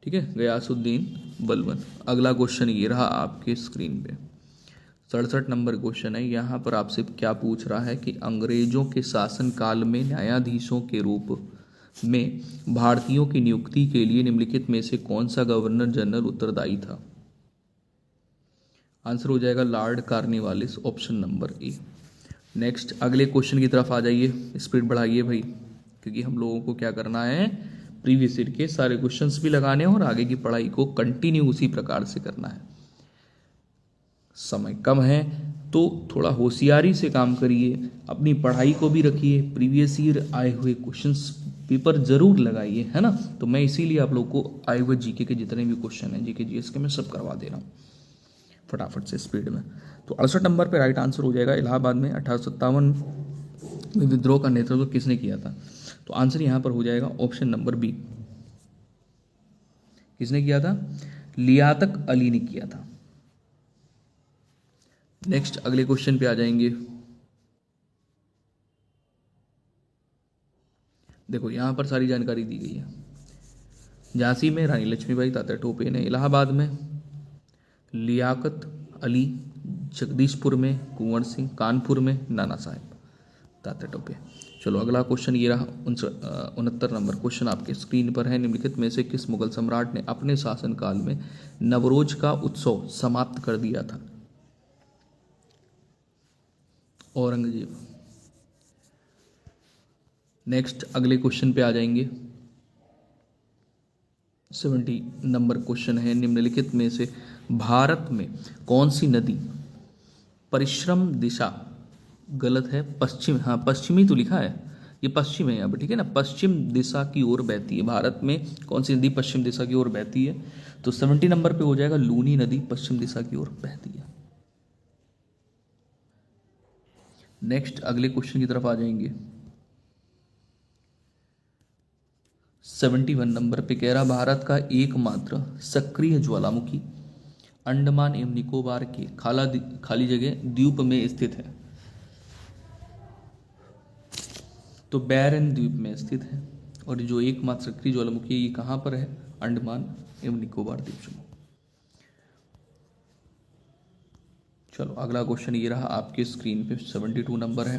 ठीक है, गयासुद्दीन बलबन। अगला क्वेश्चन ये रहा आपके स्क्रीन पे, 67 नंबर क्वेश्चन है। यहाँ पर आपसे क्या पूछ रहा है कि अंग्रेजों के शासन काल में न्यायाधीशों के रूप में भारतीयों की नियुक्ति के लिए निम्नलिखित में से कौन सा गवर्नर जनरल उत्तरदायी था? आंसर हो जाएगा Lord Cornwallis, option number A. Next अगले क्वेश्चन की तरफ आ जाइए, स्पीड बढ़ाइए भाई, क्योंकि हम लोगों को क्या करना है, प्रीवियस ईयर के सारे क्वेश्चंस भी लगाने हैं और आगे की पढ़ाई को कंटिन्यू उसी प्रकार से करना है। समय कम है तो थोड़ा होशियारी से काम करिए, अपनी पढ़ाई को भी रखिए, प्रीवियस ईयर आए हुए क्वेश्चंस पेपर जरूर लगाइए, है ना। तो मैं इसीलिए आप लोग को आए हुए जीके के जितने भी क्वेश्चन हैं, जीके जीएस के, मैं सब करवा दे रहा हूँ फटाफट से स्पीड में। तो 68 नंबर पे राइट आंसर हो जाएगा, इलाहाबाद में 1857 में विद्रोह का नेतृत्व किसने किया था? तो आंसर यहां पर हो जाएगा ऑप्शन नंबर बी। किसने किया था? लियाकत अली ने किया था। नेक्स्ट अगले क्वेश्चन पे आ जाएंगे। देखो यहां पर सारी जानकारी दी गई है। झांसी में रानी लक्ष्मीबाई, तात्या टोपे ने, इलाहाबाद में लियाकत अली, जगदीशपुर में कुंवर सिंह, कानपुर में नाना साहेब, तात्या टोपे। चलो अगला क्वेश्चन ये रहा 69 नंबर क्वेश्चन आपके स्क्रीन पर है। निम्नलिखित में से किस मुगल सम्राट ने अपने शासनकाल में नवरोज का उत्सव समाप्त कर दिया था? औरंगजेब। नेक्स्ट अगले क्वेश्चन पे आ जाएंगे। 70 नंबर क्वेश्चन है। निम्नलिखित में से भारत में कौन सी नदी परिश्रम दिशा, गलत है, पश्चिम, हाँ पश्चिमी तो लिखा है, ये पश्चिम है यहाँ पर, ठीक है ना, पश्चिम दिशा की ओर बहती है। भारत में कौन सी नदी पश्चिम दिशा की ओर बहती है? तो 70 नंबर पे हो जाएगा लूनी नदी पश्चिम दिशा की ओर बहती है। नेक्स्ट अगले क्वेश्चन की तरफ आ जाएंगे। 71 नंबर पे कह रहा भारत का एकमात्र सक्रिय ज्वालामुखी अंडमान एवं निकोबार के खाली जगह द्वीप में स्थित है। तो बैरन द्वीप में स्थित है। और जो एकमात्र सक्रिय ज्वालामुखी ये कहाँ पर है? अंडमान एवं निकोबार द्वीप समूह। चलो अगला क्वेश्चन ये रहा आपके स्क्रीन पे, 72 नंबर है।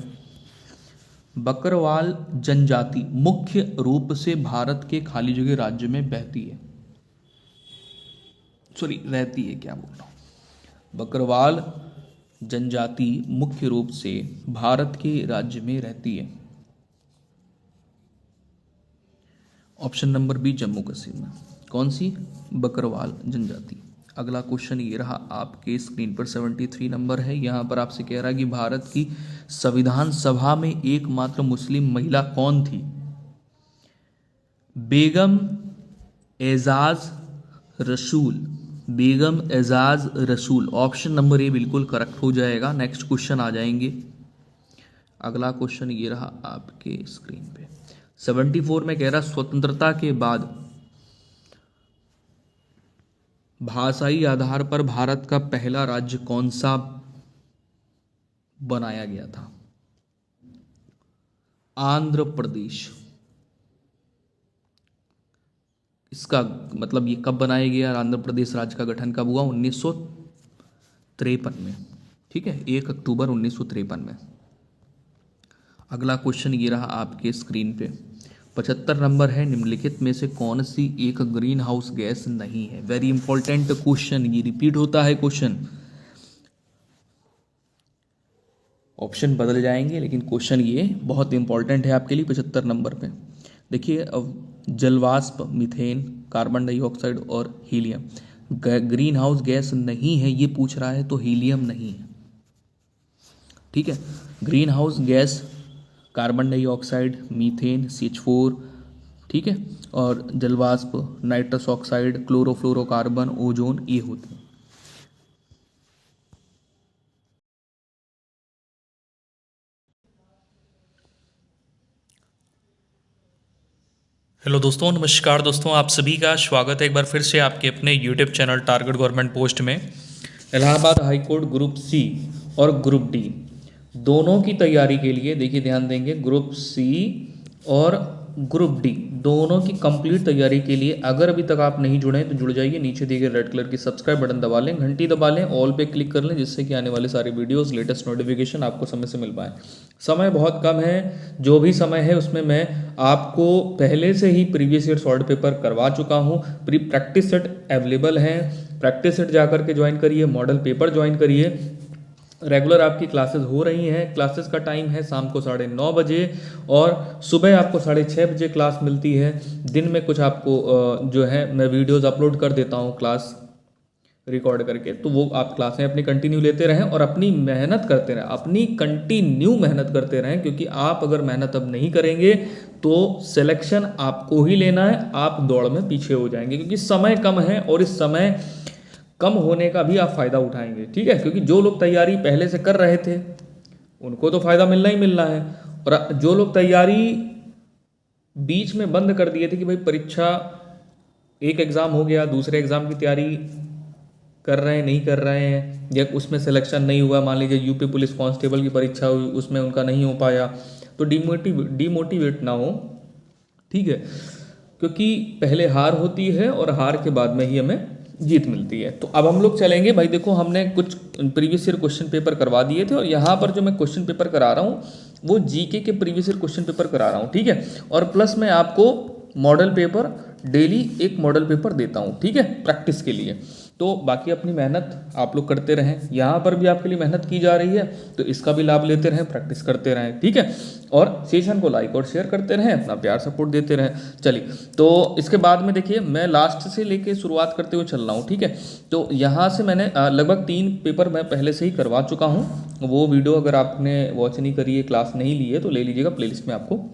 बकरवाल जनजाति मुख्य रूप से भारत के खाली जगह राज्य में बहती है, सॉरी रहती है, क्या बोल रहा हूँ। बकरवाल जनजाति मुख्य रूप से भारत के राज्य में रहती है। Option number B Jammu Kashmir में। कौन सी? बकरवाल जनजाति। अगला क्वेश्चन ये रहा आपके स्क्रीन पर, 73 नंबर है। यहाँ पर आपसे कह रहा है कि भारत की संविधान सभा में एकमात्र मुस्लिम महिला कौन थी? बेगम एजाज रसूल। बेगम एजाज रसूल। ऑप्शन नंबर ए बिल्कुल करेक्ट हो जाएगा। नेक्स्ट क्वेश्चन आ जाएंगे। अगला क्वेश्चन ये रहा आपके स्क्रीन पे, 74 में कह रहा स्वतंत्रता के बाद भाषाई आधार पर भारत का पहला राज्य कौन सा बनाया गया था? आंध्र प्रदेश। इसका मतलब ये कब बनाया गया? आंध्र प्रदेश राज्य का गठन कब हुआ? 1953 में। ठीक है, 1 अक्टूबर 1953 में। अगला क्वेश्चन ये रहा आपके स्क्रीन पे, 75 नंबर है। निम्नलिखित में से कौन सी एक ग्रीन हाउस गैस नहीं है? वेरी इंपॉर्टेंट क्वेश्चन, ये रिपीट होता है क्वेश्चन। ऑप्शन बदल जाएंगे लेकिन क्वेश्चन ये बहुत इंपॉर्टेंट है आपके लिए 75 नंबर पे। देखिए, अब जलवाष्प, मीथेन, कार्बन डाइऑक्साइड और हीलियम ग्रीन हाउस गैस नहीं है, ये पूछ रहा है, तो हीलियम नहीं है। ठीक है, green house gas carbon dioxide, methane, CH4, ठीक है, और जलवाष्प, नाइट्रस ऑक्साइड, क्लोरोफ्लोरोकार्बन, ओजोन, ये होते हैं। हेलो दोस्तों, नमस्कार दोस्तों, आप सभी का स्वागत है एक बार फिर से आपके अपने YouTube channel target government post में। Allahabad high court group C और ग्रुप डी दोनों की तैयारी के लिए देखिए ध्यान देंगे, ग्रुप सी और ग्रुप डी दोनों की कंप्लीट तैयारी के लिए अगर अभी तक आप नहीं जुड़े हैं तो जुड़ जाइए। नीचे दिए गए रेड कलर की सब्सक्राइब बटन दबा लें, घंटी दबा लें, ऑल पे क्लिक कर लें, जिससे कि आने वाले सारे वीडियोस लेटेस्ट नोटिफिकेशन आपको समय से मिल पाए। समय बहुत कम है, जो भी समय है उसमें मैं आपको पहले से ही प्रीवियस ईयर सॉल्व पेपर करवा चुका हूँ। प्री प्रैक्टिस सेट अवेलेबल हैं, प्रैक्टिस सेट जाकर के ज्वाइन करिए, मॉडल पेपर ज्वाइन करिए। रेगुलर आपकी क्लासेस हो रही हैं। क्लासेस का टाइम है शाम को 9:30 बजे और सुबह आपको 6:30 बजे क्लास मिलती है। दिन में कुछ आपको जो है मैं वीडियोस अपलोड कर देता हूँ क्लास रिकॉर्ड करके, तो वो आप क्लासें अपनी कंटिन्यू लेते रहें और अपनी मेहनत करते रहें, अपनी कंटिन्यू मेहनत करते रहें, क्योंकि आप अगर मेहनत अब नहीं करेंगे तो सिलेक्शन आपको ही लेना है, आप दौड़ में पीछे हो जाएंगे, क्योंकि समय कम है और इस समय कम होने का भी आप फ़ायदा उठाएंगे। ठीक है, क्योंकि जो लोग तैयारी पहले से कर रहे थे उनको तो फ़ायदा मिलना ही मिलना है, और जो लोग तैयारी बीच में बंद कर दिए थे कि भाई परीक्षा एक एग्ज़ाम हो गया, दूसरे एग्ज़ाम की तैयारी कर रहे हैं, नहीं कर रहे हैं, या उसमें सिलेक्शन नहीं हुआ, मान लीजिए यूपी पुलिस कांस्टेबल की परीक्षा हुई उसमें उनका नहीं हो पाया, तो डिमोटिवेट ना हो। ठीक है, क्योंकि पहले हार होती है और हार के बाद में ही हमें जीत मिलती है। तो अब हम लोग चलेंगे भाई, देखो हमने कुछ प्रीवियस ईयर क्वेश्चन पेपर करवा दिए थे और यहाँ पर जो मैं क्वेश्चन पेपर करा रहा हूँ वो जीके के प्रीवियस ईयर क्वेश्चन पेपर करा रहा हूँ। ठीक है, और प्लस मैं आपको मॉडल पेपर डेली एक मॉडल पेपर देता हूँ, ठीक है, प्रैक्टिस के लिए। तो बाकी अपनी मेहनत आप लोग करते रहें, यहाँ पर भी आपके लिए मेहनत की जा रही है तो इसका भी लाभ लेते रहें, प्रैक्टिस करते रहें। ठीक है, और सेशन को लाइक और शेयर करते रहें, अपना प्यार सपोर्ट देते रहें। चलिए, तो इसके बाद में देखिए मैं लास्ट से लेके शुरुआत करते हुए चल रहा हूँ। ठीक है, तो यहाँ से मैंने लगभग 3 पेपर मैं पहले से ही करवा चुका हूँ। वो वीडियो अगर आपने वॉच नहीं करी है, क्लास नहीं ली है, तो ले लीजिएगा, प्लेलिस्ट में आपको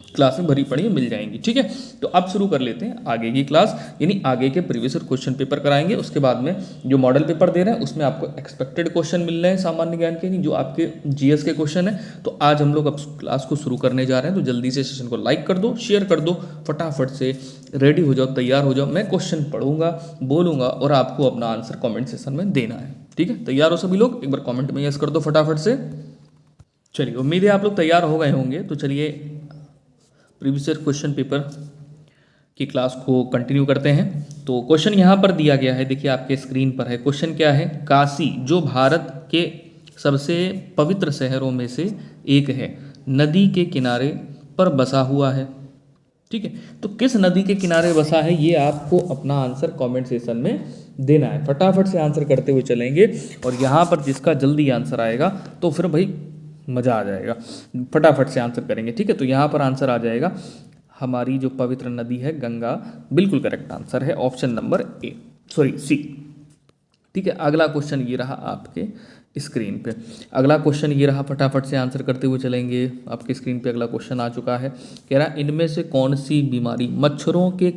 क्लासें भरी पड़ी मिल जाएंगी। ठीक है, तो अब शुरू कर लेते हैं आगे की क्लास, यानी आगे के प्रीवियस ईयर क्वेश्चन पेपर कराएंगे। उसके बाद में जो मॉडल पेपर दे रहे हैं उसमें आपको एक्सपेक्टेड क्वेश्चन मिल रहे हैं सामान्य ज्ञान के, जो आपके जीएस के क्वेश्चन है। तो आज हम लोग अब क्लास को शुरू करने जा रहे हैं, तो जल्दी से सेशन को लाइक कर दो, शेयर कर दो, फटाफट से रेडी हो जाओ, तैयार हो जाओ। मैं क्वेश्चन पढ़ूंगा, बोलूंगा और आपको अपना आंसर कॉमेंट सेशन में देना है। ठीक है, तैयार हो सभी लोग? एक बार कॉमेंट में यस कर दो फटाफट से। चलिए, उम्मीद है आप लोग तैयार हो गए होंगे। तो चलिए प्रीवियस ईयर क्वेश्चन पेपर की क्लास को कंटिन्यू करते हैं। तो क्वेश्चन यहाँ पर दिया गया है, देखिए आपके स्क्रीन पर है। क्वेश्चन क्या है? काशी जो भारत के सबसे पवित्र शहरों में से एक है, नदी के किनारे पर बसा हुआ है। ठीक है, तो किस नदी के किनारे बसा है ये आपको अपना आंसर कमेंट सेशन में देना है। फटाफट से आंसर करते हुए चलेंगे और यहाँ पर जिसका जल्दी आंसर आएगा तो फिर भाई मज़ा आ जाएगा। फटाफट से आंसर करेंगे। ठीक है, तो यहाँ पर आंसर आ जाएगा हमारी जो पवित्र नदी है गंगा। बिल्कुल करेक्ट आंसर है ऑप्शन नंबर सी। ठीक है, अगला क्वेश्चन ये रहा आपके स्क्रीन पे। अगला क्वेश्चन ये रहा, फटाफट से आंसर करते हुए चलेंगे। आपके स्क्रीन पे अगला क्वेश्चन आ चुका है। कह रहा इनमें से कौन सी बीमारी मच्छरों के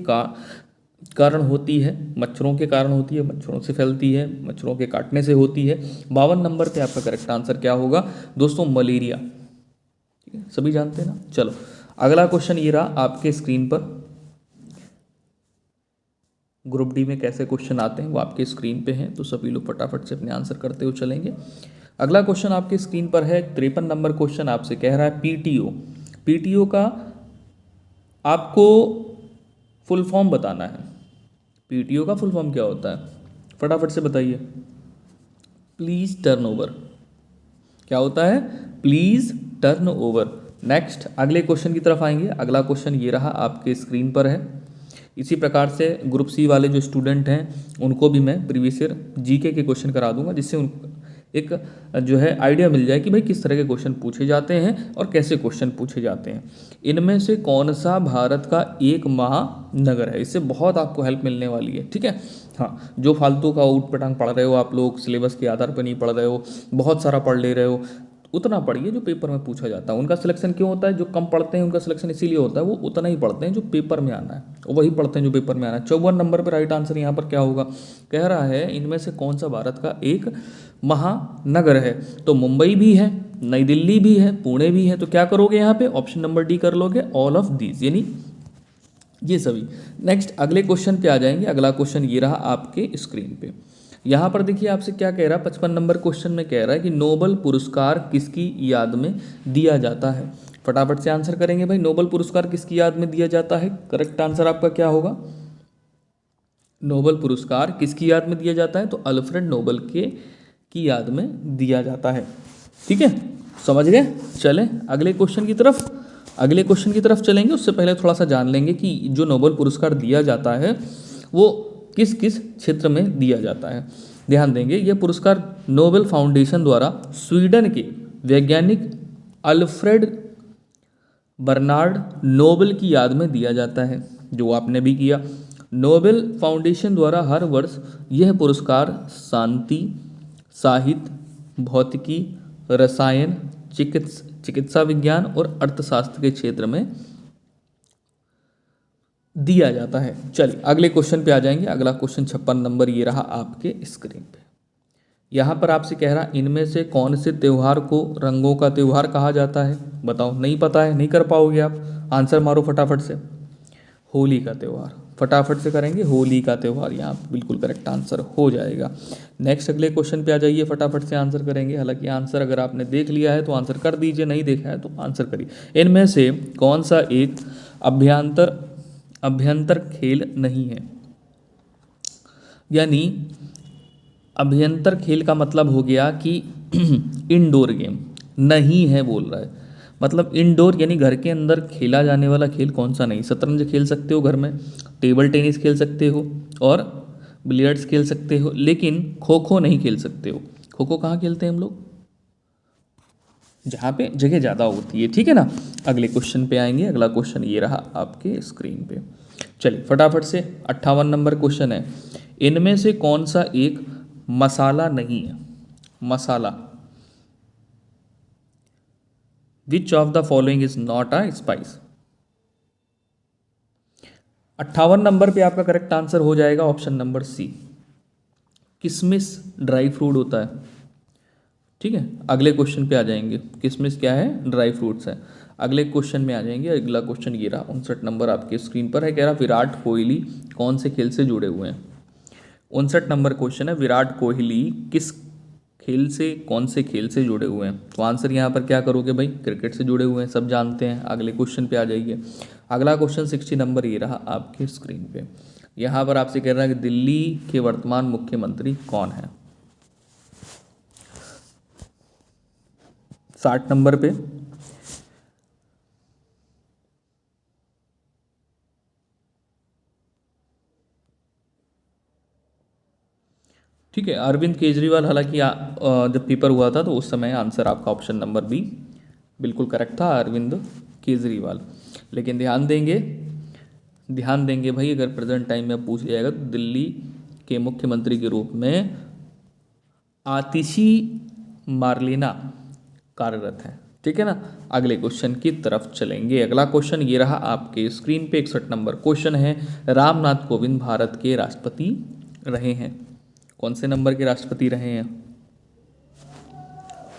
कारण होती है? मच्छरों के कारण होती है, मच्छरों से फैलती है, मच्छरों के काटने से होती है। 52 नंबर पे आपका करेक्ट आंसर क्या होगा दोस्तों? मलेरिया। ठीक है, सभी जानते हैं ना। चलो अगला क्वेश्चन ये रहा आपके स्क्रीन पर। ग्रुप डी में कैसे क्वेश्चन आते हैं वो आपके स्क्रीन पे हैं, तो सभी लोग फटाफट से अपने आंसर करते हुए चलेंगे। अगला क्वेश्चन आपके स्क्रीन पर है 53 नंबर क्वेश्चन। आपसे कह रहा है पीटीओ। पीटीओ का आपको फुल फॉर्म बताना है। पीटीओ का फुल फॉर्म क्या होता है? फटाफट से बताइए। Please turn over. क्या होता है? Please turn over. नेक्स्ट अगले क्वेश्चन की तरफ आएंगे। अगला क्वेश्चन ये रहा आपके स्क्रीन पर है। इसी प्रकार से ग्रुप सी वाले जो स्टूडेंट हैं उनको भी मैं प्रीवियस ईयर जीके के क्वेश्चन करा दूंगा, जिससे उन एक जो है आइडिया मिल जाए कि भाई किस तरह के क्वेश्चन पूछे जाते हैं और कैसे क्वेश्चन पूछे जाते हैं। इनमें से कौन सा भारत का एक महानगर है? इससे बहुत आपको हेल्प मिलने वाली है। ठीक है, हाँ, जो फालतू का ऊट पटांग पढ़ रहे हो आप लोग, सिलेबस के आधार पर नहीं पढ़ रहे हो, बहुत सारा पढ़ ले रहे हो, उतना पढ़िए जो पेपर में पूछा जाता है। उनका सिलेक्शन क्यों होता है? जो कम पढ़ते हैं उनका सिलेक्शन इसीलिए होता है, वो उतना ही पढ़ते हैं जो पेपर में आना है, और वही पढ़ते हैं जो पेपर में आना है। 54 नंबर पर राइट आंसर यहाँ पर क्या होगा? कह रहा है इनमें से कौन सा भारत का एक महानगर है? तो मुंबई भी है, नई दिल्ली भी है, पुणे भी है। तो क्या करोगे यहाँ पे? ऑप्शन नंबर डी कर लोगे, ऑल ऑफ दीज, यानी ये सभी। नेक्स्ट अगले क्वेश्चन पे आ जाएंगे। अगला क्वेश्चन ये रहा आपके स्क्रीन पे। यहाँ पर देखिए आपसे क्या कह रहा है, 55 नंबर क्वेश्चन में कह रहा है कि नोबेल पुरस्कार किसकी याद में दिया जाता है? फटाफट से आंसर करेंगे भाई। नोबेल पुरस्कार किसकी याद में दिया जाता है? करेक्ट आंसर आपका क्या होगा? नोबेल पुरस्कार किसकी याद में दिया जाता है? तो अल्फ्रेड नोबेल की याद में दिया जाता है। ठीक है, समझ गए? चलें अगले क्वेश्चन की तरफ। अगले क्वेश्चन की तरफ चलेंगे, उससे पहले थोड़ा सा जान लेंगे कि जो नोबेल पुरस्कार दिया जाता है वो किस किस क्षेत्र में दिया जाता है। ध्यान देंगे, यह पुरस्कार नोबेल फाउंडेशन द्वारा स्वीडन के वैज्ञानिक अल्फ्रेड बर्नार्ड नोबेल की याद में दिया जाता है, जो आपने भी किया। नोबेल फाउंडेशन द्वारा हर वर्ष यह पुरस्कार शांति, साहित्य, भौतिकी, रसायन, चिकित्सा विज्ञान और अर्थशास्त्र के क्षेत्र में दिया जाता है। चलिए अगले क्वेश्चन पे आ जाएंगे। अगला क्वेश्चन 56 नंबर ये रहा आपके स्क्रीन पे। यहाँ पर आपसे कह रहा इनमें से कौन से त्यौहार को रंगों का त्यौहार कहा जाता है? बताओ, नहीं पता है, नहीं कर पाओगे आप, आंसर मारो फटाफट से। होली का त्यौहार। फटाफट से करेंगे, होली का त्यौहार यहाँ बिल्कुल करेक्ट आंसर हो जाएगा। नेक्स्ट अगले क्वेश्चन पे आ जाइए, फटाफट से आंसर करेंगे। हालांकि आंसर अगर आपने देख लिया है तो आंसर कर दीजिए, नहीं देखा है तो आंसर करिए। इनमें से कौन सा एक अभ्यंतर खेल नहीं है? यानी अभ्यंतर खेल का मतलब हो गया कि इंडोर गेम नहीं है बोल रहा है। मतलब इंडोर यानी घर के अंदर खेला जाने वाला खेल कौन सा नहीं? शतरंज खेल सकते हो घर में, टेबल टेनिस खेल सकते हो और बिलियर्ड्स खेल सकते हो, लेकिन खो खो नहीं खेल सकते हो। खो खो कहाँ खेलते हैं हम लोग? जहाँ पे जगह ज़्यादा होती है। ठीक है ना। अगले क्वेश्चन पे आएंगे। अगला क्वेश्चन ये रहा आपके स्क्रीन पे। चलिए फटाफट से 58 नंबर क्वेश्चन है। इनमें से कौन सा एक मसाला नहीं है? मसाला। Which of the following is not a spice? 58 number पे आपका करेक्ट आंसर हो जाएगा ऑप्शन नंबर सी। किशमिश ड्राई फ्रूट होता है। ठीक है, अगले क्वेश्चन पे आ जाएंगे। किशमिश क्या है? ड्राई फ्रूट्स है। अगले क्वेश्चन में आ जाएंगे। अगला क्वेश्चन ये रहा, 59 नंबर आपके स्क्रीन पर है। कह रहा विराट कोहली कौन से खेल से जुड़े हुए हैं? 59 नंबर क्वेश्चन है, विराट कोहली किस खेल से, कौन से खेल से जुड़े हुए हैं? तो आंसर यहाँ पर क्या करोगे भाई? क्रिकेट से जुड़े हुए हैं, सब जानते हैं। अगले क्वेश्चन पे आ जाइए। अगला क्वेश्चन 60 नंबर ये रहा आपके स्क्रीन पे। यहाँ पर आपसे कह रहा है कि दिल्ली के वर्तमान मुख्यमंत्री कौन है? 60 नंबर पे ठीक है, अरविंद केजरीवाल। हालांकि जब पेपर हुआ था तो उस समय आंसर आपका ऑप्शन नंबर बी बिल्कुल करेक्ट था, अरविंद केजरीवाल। लेकिन ध्यान देंगे भाई, अगर प्रेजेंट टाइम में पूछ लिया जाएगा तो दिल्ली के मुख्यमंत्री के रूप में आतिशी मार्लेना कार्यरत है। ठीक है ना। अगले क्वेश्चन की तरफ चलेंगे। अगला क्वेश्चन ये रहा आपके स्क्रीन पे, 61 नंबर क्वेश्चन है। रामनाथ कोविंद भारत के राष्ट्रपति रहे हैं। कौन से नंबर के राष्ट्रपति रहे हैं?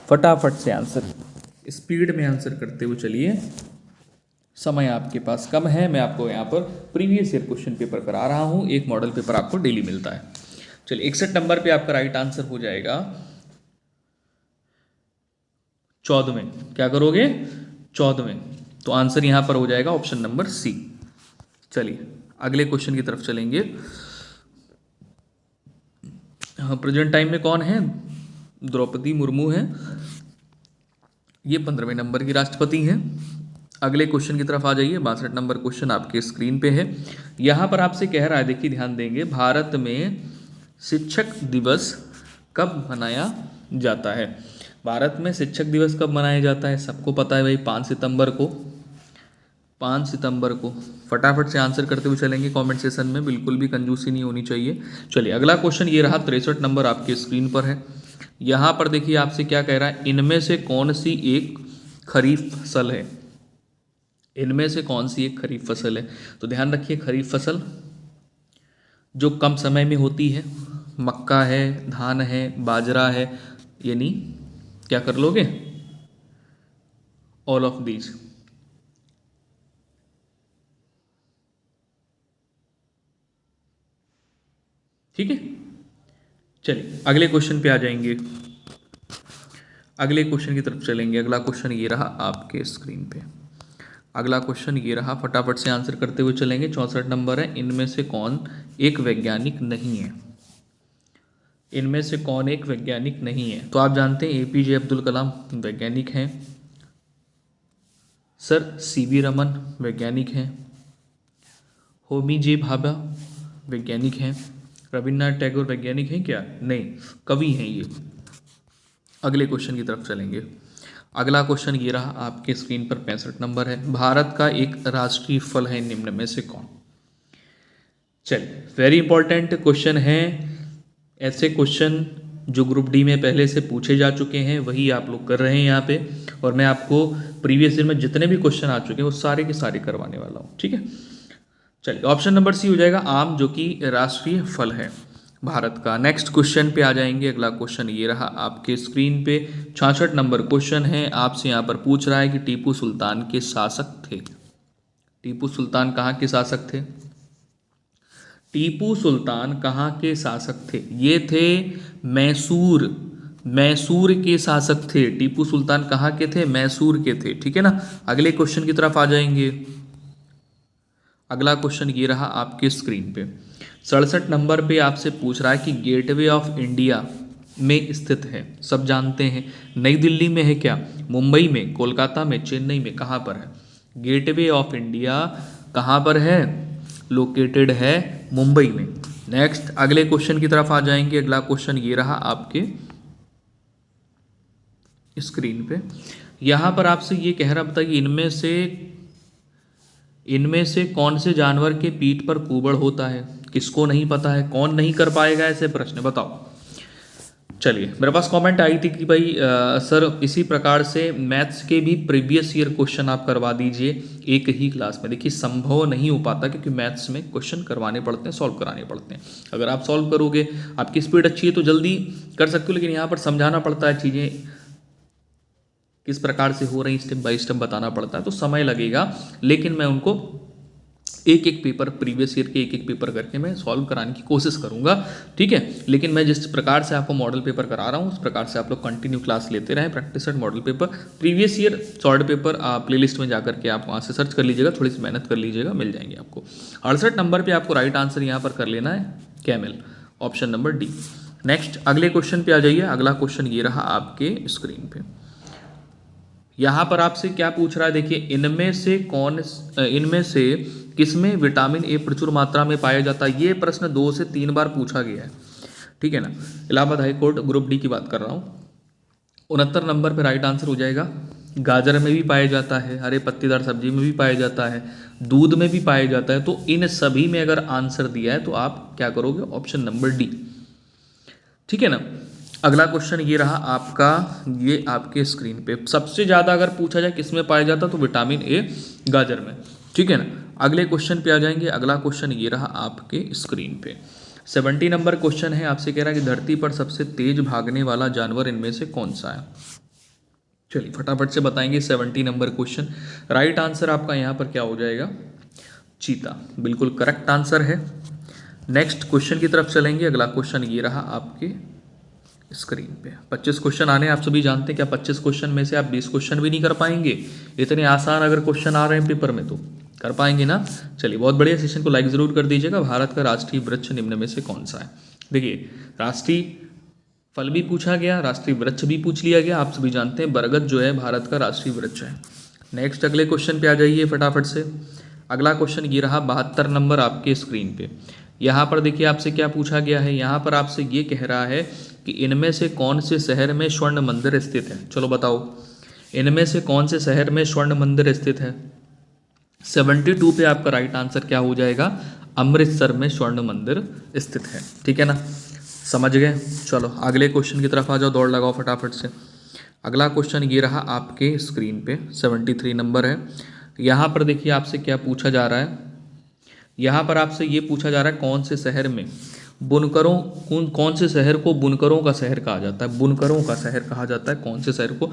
फटाफट से आंसर, स्पीड में आंसर करते हुए चलिए, समय आपके पास कम है। मैं आपको यहाँ पर प्रीवियस ईयर क्वेश्चन पेपर करा रहा हूँ, एक मॉडल पेपर आपको डेली मिलता है। चलिए 61 नंबर पे आपका राइट आंसर हो जाएगा 14वें। क्या करोगे? 14वें। तो आंसर यहाँ पर हो जाएगा ऑप्शन नंबर सी। चलिए अगले क्वेश्चन की तरफ चलेंगे। हाँ, प्रेजेंट टाइम में कौन है? द्रौपदी मुर्मू है, ये 15वें नंबर की राष्ट्रपति हैं। अगले क्वेश्चन की तरफ आ जाइए। 62 नंबर क्वेश्चन आपके स्क्रीन पे है। यहाँ पर आपसे कह रहा है, देखिए ध्यान देंगे, भारत में शिक्षक दिवस कब मनाया जाता है? भारत में शिक्षक दिवस कब मनाया जाता है? सबको पता है भाई, 5 सितंबर को। 5 सितंबर को। फटाफट से आंसर करते हुए चलेंगे कमेंट सेशन में, बिल्कुल भी कंजूसी नहीं होनी चाहिए। चलिए अगला क्वेश्चन ये रहा, 63 नंबर आपके स्क्रीन पर है। यहाँ पर देखिए आपसे क्या कह रहा है, इनमें से कौन सी एक खरीफ फसल है? इनमें से कौन सी एक खरीफ फसल है? तो ध्यान रखिए, खरीफ फसल जो कम समय में होती है, मक्का है, धान है, बाजरा है, यानी क्या कर लोगे? All of these. ठीक है, चलिए अगले क्वेश्चन पे आ जाएंगे। अगले क्वेश्चन की तरफ चलेंगे। अगला क्वेश्चन ये रहा आपके स्क्रीन पे। अगला क्वेश्चन ये रहा, फटाफट से आंसर करते हुए चलेंगे। 64 नंबर है। इनमें से कौन एक वैज्ञानिक नहीं है? इनमें से कौन एक वैज्ञानिक नहीं है? तो आप जानते हैं एपीजे अब्दुल कलाम वैज्ञानिक हैं, सर सीवी रमन वैज्ञानिक हैं, होमी जे भाभा वैज्ञानिक हैं, रविन्द्रनाथ टैगोर वैज्ञानिक हैं क्या? नहीं, कवि हैं ये। अगले क्वेश्चन की तरफ चलेंगे। अगला क्वेश्चन ये रहा आपके स्क्रीन पर, 65 नंबर है। भारत का एक राष्ट्रीय फल है निम्न में से कौन? चलिए वेरी इंपॉर्टेंट क्वेश्चन है। ऐसे क्वेश्चन जो ग्रुप डी में पहले से पूछे जा चुके हैं वही आप लोग कर रहे हैं यहाँ पे, और मैं आपको प्रीवियस ईयर में जितने भी क्वेश्चन आ चुके हैं वो सारे के सारे करवाने वाला हूँ। ठीक है, चलिए ऑप्शन नंबर सी हो जाएगा, आम, जो कि राष्ट्रीय फल है भारत का। नेक्स्ट क्वेश्चन पे आ जाएंगे। अगला क्वेश्चन ये रहा आपके स्क्रीन पे, 66 नंबर क्वेश्चन है। आपसे यहाँ पर पूछ रहा है कि टीपू सुल्तान के शासक थे। टीपू सुल्तान कहाँ के शासक थे? टीपू सुल्तान कहाँ के शासक थे? ये थे मैसूर के शासक थे। टीपू सुल्तान कहाँ के थे? मैसूर के थे। ठीक है ना। अगले क्वेश्चन की तरफ आ जाएंगे। अगला क्वेश्चन ये रहा आपके स्क्रीन पे, 67 नंबर पे आपसे पूछ रहा है कि गेटवे ऑफ इंडिया में स्थित है। सब जानते हैं, नई दिल्ली में है क्या, मुंबई में, कोलकाता में, चेन्नई में, कहाँ पर है? गेटवे ऑफ इंडिया कहाँ पर है? लोकेटेड है मुंबई में। नेक्स्ट अगले क्वेश्चन की तरफ आ जाएंगे। अगला क्वेश्चन ये रहा आपके स्क्रीन पे। यहाँ पर आपसे ये कह रहा बताइए, इनमें से कौन से जानवर के पीठ पर कुबड़ होता है? किसको नहीं पता है? कौन नहीं कर पाएगा ऐसे प्रश्न, बताओ। चलिए मेरे पास कमेंट आई थी कि भाई सर इसी प्रकार से मैथ्स के भी प्रीवियस ईयर क्वेश्चन आप करवा दीजिए एक ही क्लास में। देखिए संभव नहीं हो पाता, क्योंकि मैथ्स में क्वेश्चन करवाने पड़ते हैं, सॉल्व कराने पड़ते हैं। अगर आप सॉल्व करोगे, आपकी स्पीड अच्छी है तो जल्दी कर सकते हो, लेकिन यहाँ पर समझाना पड़ता है, चीज़ें किस प्रकार से हो रही, स्टेप बाय स्टेप बताना पड़ता है, तो समय लगेगा। लेकिन मैं उनको एक एक पेपर, प्रीवियस ईयर के एक एक पेपर करके मैं सॉल्व कराने की कोशिश करूंगा। ठीक है, लेकिन मैं जिस प्रकार से आपको मॉडल पेपर करा रहा हूँ उस प्रकार से आप लोग कंटिन्यू क्लास लेते रहें। Practice set model paper, previous year short paper playlist में जाकर के आप वहाँ से सर्च कर लीजिएगा, थोड़ी सी मेहनत कर लीजिएगा, मिल जाएंगे आपको। 68 नंबर पर आपको राइट आंसर यहाँ पर कर लेना है camel, option number D. Next अगले क्वेश्चन पे आ जाइए। अगला क्वेश्चन ये रहा आपके स्क्रीन पे। यहाँ पर आपसे क्या पूछ रहा है, देखिए इनमें से किसमें विटामिन ए प्रचुर मात्रा में पाया जाता है? ये प्रश्न 2 से 3 बार पूछा गया है। ठीक है ना। Allahabad high court group D की बात कर रहा हूँ। 69 नंबर पे राइट आंसर हो जाएगा, गाजर में भी पाया जाता है, हरे पत्तेदार सब्जी में भी पाया जाता है, दूध में भी पाया जाता है। तो इन सभी में अगर आंसर दिया है तो आप क्या करोगे, ऑप्शन नंबर डी। ठीक है ना। अगला क्वेश्चन ये रहा आपका, ये आपके स्क्रीन पे सबसे ज़्यादा अगर पूछा जाए किस में पाया जाता तो विटामिन ए गाजर में। ठीक है ना। अगले क्वेश्चन पे आ जाएंगे। अगला क्वेश्चन ये रहा आपके स्क्रीन पे। 70 नंबर क्वेश्चन है, आपसे कह रहा है कि धरती पर सबसे तेज भागने वाला जानवर इनमें से कौन सा है। चलिए फटाफट से बताएंगे 70 नंबर क्वेश्चन। राइट आंसर आपका यहाँ पर क्या हो जाएगा, चीता, बिल्कुल करेक्ट आंसर है। नेक्स्ट क्वेश्चन की तरफ चलेंगे। अगला क्वेश्चन ये रहा आपके स्क्रीन पे। 25 क्वेश्चन आने आप सभी जानते हैं, क्या 25 क्वेश्चन में से आप 20 क्वेश्चन भी नहीं कर पाएंगे। इतने आसान अगर क्वेश्चन आ रहे हैं पेपर में तो कर पाएंगे ना। चलिए बहुत बढ़िया, सेशन को लाइक जरूर कर दीजिएगा। भारत का राष्ट्रीय वृक्ष निम्न में से कौन सा है। देखिए राष्ट्रीय फल भी पूछा गया, राष्ट्रीय वृक्ष भी पूछ लिया गया। आप सभी जानते हैं बरगद जो है भारत का राष्ट्रीय वृक्ष है। नेक्स्ट अगले क्वेश्चन पे आ जाइए फटाफट से। अगला क्वेश्चन ये रहा 72 नंबर आपके स्क्रीन पे। यहाँ पर देखिए आपसे क्या पूछा गया है, यहाँ पर आपसे ये कह रहा है कि इनमें से कौन से शहर में स्वर्ण मंदिर स्थित है। चलो बताओ, इनमें से कौन से शहर में स्वर्ण मंदिर स्थित है। 72 पे आपका राइट आंसर क्या हो जाएगा, अमृतसर में स्वर्ण मंदिर स्थित है। ठीक है ना, समझ गए। चलो अगले क्वेश्चन की तरफ आ जाओ, दौड़ लगाओ फटाफट से। अगला क्वेश्चन ये रहा आपके स्क्रीन पे, 73 नंबर है। यहाँ पर देखिए आपसे क्या पूछा जा रहा है, यहाँ पर आपसे ये पूछा जा रहा है कौन से शहर में बुनकरों, कौन से शहर को बुनकरों का शहर कहा जाता है। बुनकरों का शहर कहा जाता है कौन से शहर को।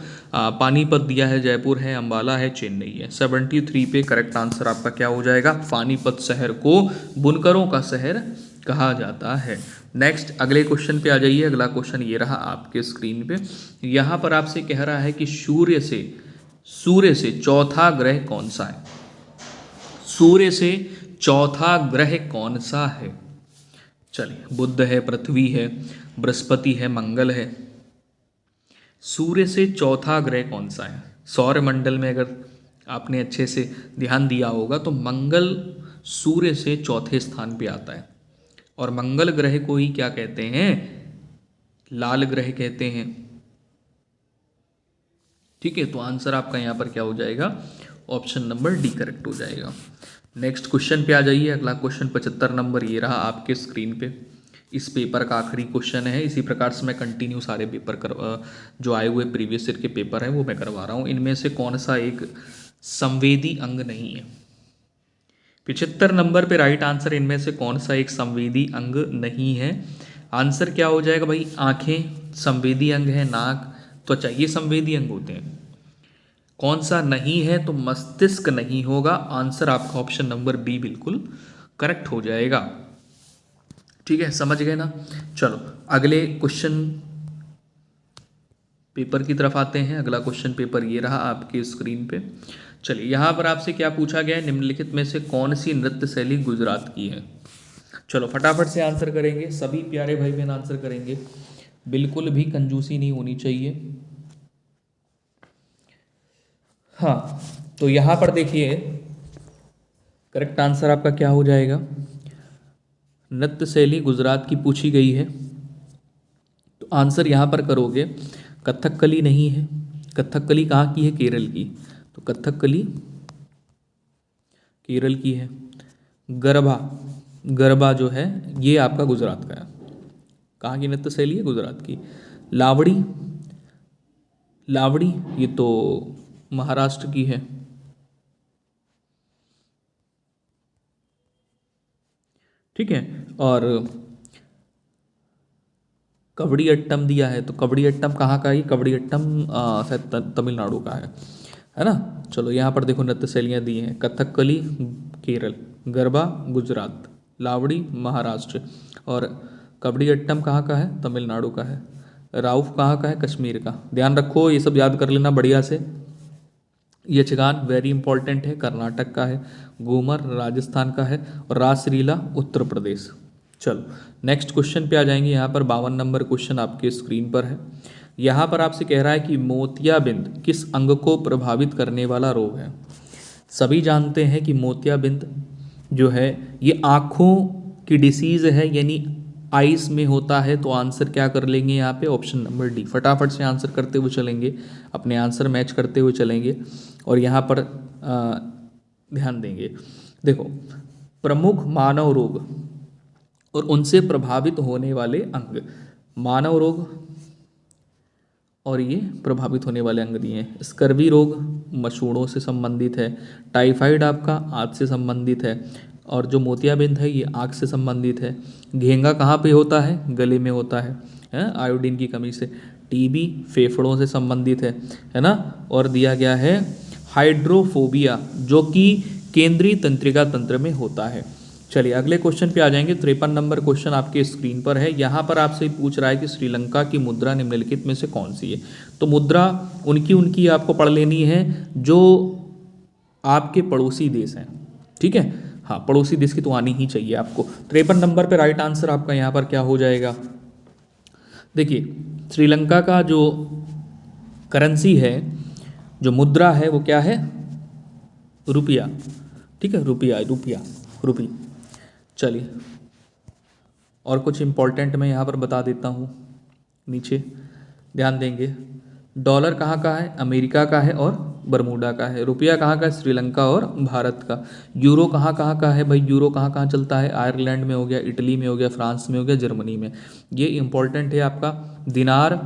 पानीपत दिया है, जयपुर है, अंबाला है, चेन्नई है। 73 पे करेक्ट आंसर आपका क्या हो जाएगा, पानीपत शहर को बुनकरों का शहर कहा जाता है। नेक्स्ट अगले क्वेश्चन पे आ जाइए। अगला क्वेश्चन ये रहा आपके स्क्रीन पे। यहाँ पर आपसे कह रहा है कि सूर्य से चौथा ग्रह कौन सा है। सूर्य से चौथा ग्रह कौन सा है। चलिए बुध है, पृथ्वी है, बृहस्पति है, मंगल है। सूर्य से चौथा ग्रह कौन सा है। सौर मंडल में अगर आपने अच्छे से ध्यान दिया होगा तो मंगल सूर्य से चौथे स्थान पे आता है। और मंगल ग्रह को ही क्या कहते हैं, लाल ग्रह कहते हैं। ठीक है, तो आंसर आपका यहाँ पर क्या हो जाएगा, ऑप्शन नंबर डी करेक्ट हो जाएगा। नेक्स्ट क्वेश्चन पे आ जाइए। अगला क्वेश्चन 75 नंबर ये रहा आपके स्क्रीन पे। इस पेपर का आखिरी क्वेश्चन है। इसी प्रकार से मैं कंटिन्यू सारे पेपर जो आए हुए प्रीवियस ईयर के पेपर हैं वो मैं करवा रहा हूँ। इनमें से कौन सा एक संवेदी अंग नहीं है। 75 नंबर पे राइट आंसर, इनमें से कौन सा एक संवेदी अंग नहीं है। आंसर क्या हो जाएगा भाई, आंखें संवेदी अंग है, नाक, त्वचा, ये संवेदी अंग होते हैं। कौन सा नहीं है, तो मस्तिष्क नहीं होगा। आंसर आपका ऑप्शन नंबर बी बिल्कुल करेक्ट हो जाएगा। ठीक है, समझ गए ना। चलो अगले क्वेश्चन पेपर की तरफ आते हैं। अगला क्वेश्चन पेपर ये रहा आपके स्क्रीन पे। चलिए यहाँ पर आपसे क्या पूछा गया है, निम्नलिखित में से कौन सी नृत्य शैली गुजरात की है। चलो फटाफट से आंसर करेंगे, सभी प्यारे भाई बहन आंसर करेंगे, बिल्कुल भी कंजूसी नहीं होनी चाहिए। हाँ, तो यहाँ पर देखिए करेक्ट आंसर आपका क्या हो जाएगा, नृत्य शैली गुजरात की पूछी गई है तो आंसर यहाँ पर करोगे कथकली नहीं है। कथकली कहाँ की है, केरल की, तो कथकली केरल की है। गरबा जो है ये आपका गुजरात का है। कहाँ की नृत्य शैली है, गुजरात की। लावड़ी ये तो महाराष्ट्र की है। ठीक है, और कबड्डी अट्टम दिया है तो कबड्डी अट्टम कहाँ का है, कबड्डी अट्टम शायद तमिलनाडु का है ना। चलो यहाँ पर देखो नृत्य शैलियाँ दी हैं, कथकली केरल, गरबा गुजरात, लावड़ी महाराष्ट्र, और कबड्डी अट्टम कहाँ का है, तमिलनाडु का है। राउफ कहाँ का है, कश्मीर का। ध्यान रखो, ये सब याद कर लेना बढ़िया से। यक्षगान वेरी इंपॉर्टेंट है, कर्नाटक का है। घूमर राजस्थान का है, और रासलीला उत्तर प्रदेश। चलो नेक्स्ट क्वेश्चन पे आ जाएंगे। यहाँ पर 52 नंबर क्वेश्चन आपके स्क्रीन पर है। यहाँ पर आपसे कह रहा है कि मोतियाबिंद किस अंग को प्रभावित करने वाला रोग है। सभी जानते हैं कि मोतियाबिंद जो है ये आँखों की डिसीज़ है, यानी आइस में होता है, तो आंसर क्या कर लेंगे यहाँ पे, ऑप्शन नंबर डी। फटाफट से आंसर करते हुए चलेंगे, अपने आंसर मैच करते हुए चलेंगे और यहाँ पर ध्यान देंगे। देखो, प्रमुख मानव रोग और उनसे प्रभावित होने वाले अंग, मानव रोग और ये प्रभावित होने वाले अंग दिए हैं। स्कर्वी रोग मसूड़ों से संबंधित है, टाइफाइड आपका आंत से संबंधित है, और जो मोतियाबिंद है ये आँख से संबंधित है। घेंगा कहाँ पे होता है, गले में होता है, आयोडीन की कमी से। टीबी फेफड़ों से संबंधित है ना। और दिया गया है हाइड्रोफोबिया, जो कि केंद्रीय तंत्रिका तंत्र में होता है। चलिए अगले क्वेश्चन पे आ जाएंगे। 53 नंबर क्वेश्चन आपके स्क्रीन पर है। यहाँ पर आपसे पूछ रहा है कि श्रीलंका की मुद्रा निम्नलिखित में से कौन सी है। तो मुद्रा उनकी आपको पढ़ लेनी है जो आपके पड़ोसी देश हैं, ठीक है। हाँ, पड़ोसी देश की तो आनी ही चाहिए आपको। 53 नंबर पे राइट आंसर आपका यहाँ पर क्या हो जाएगा। देखिए, श्रीलंका का जो करेंसी है, जो मुद्रा है, वो क्या है, रुपया, ठीक है, रुपी। चलिए, और कुछ इंपॉर्टेंट मैं यहाँ पर बता देता हूँ, नीचे ध्यान देंगे। डॉलर कहाँ का है, अमेरिका का है और बरमूडा का है। रुपया कहाँ का है, श्रीलंका और भारत का। यूरो कहाँ कहाँ का है भाई, यूरो कहाँ कहाँ चलता है, आयरलैंड में हो गया, इटली में हो गया, फ्रांस में हो गया, जर्मनी में। ये इंपॉर्टेंट है आपका। दिनार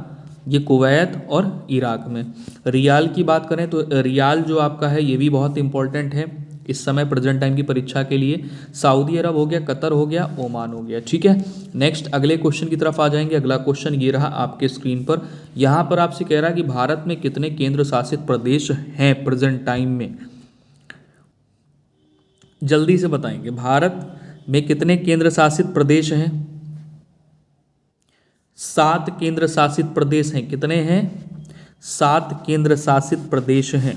ये कुवैत और इराक में। रियाल की बात करें तो रियाल जो आपका है ये भी बहुत इंपॉर्टेंट है इस समय प्रेजेंट टाइम की परीक्षा के लिए। सऊदी अरब हो गया, कतर हो गया, ओमान हो गया, ठीक है। नेक्स्ट अगले क्वेश्चन की तरफ आ जाएंगे। अगला क्वेश्चन ये रहा आपके स्क्रीन पर। यहाँ पर आपसे कह रहा है कि भारत में कितने केंद्र शासित प्रदेश हैं प्रेजेंट टाइम में, जल्दी से बताएंगे। भारत में कितने केंद्र शासित प्रदेश हैं, 7 केंद्र शासित प्रदेश हैं। कितने हैं, 7 केंद्र शासित प्रदेश हैं।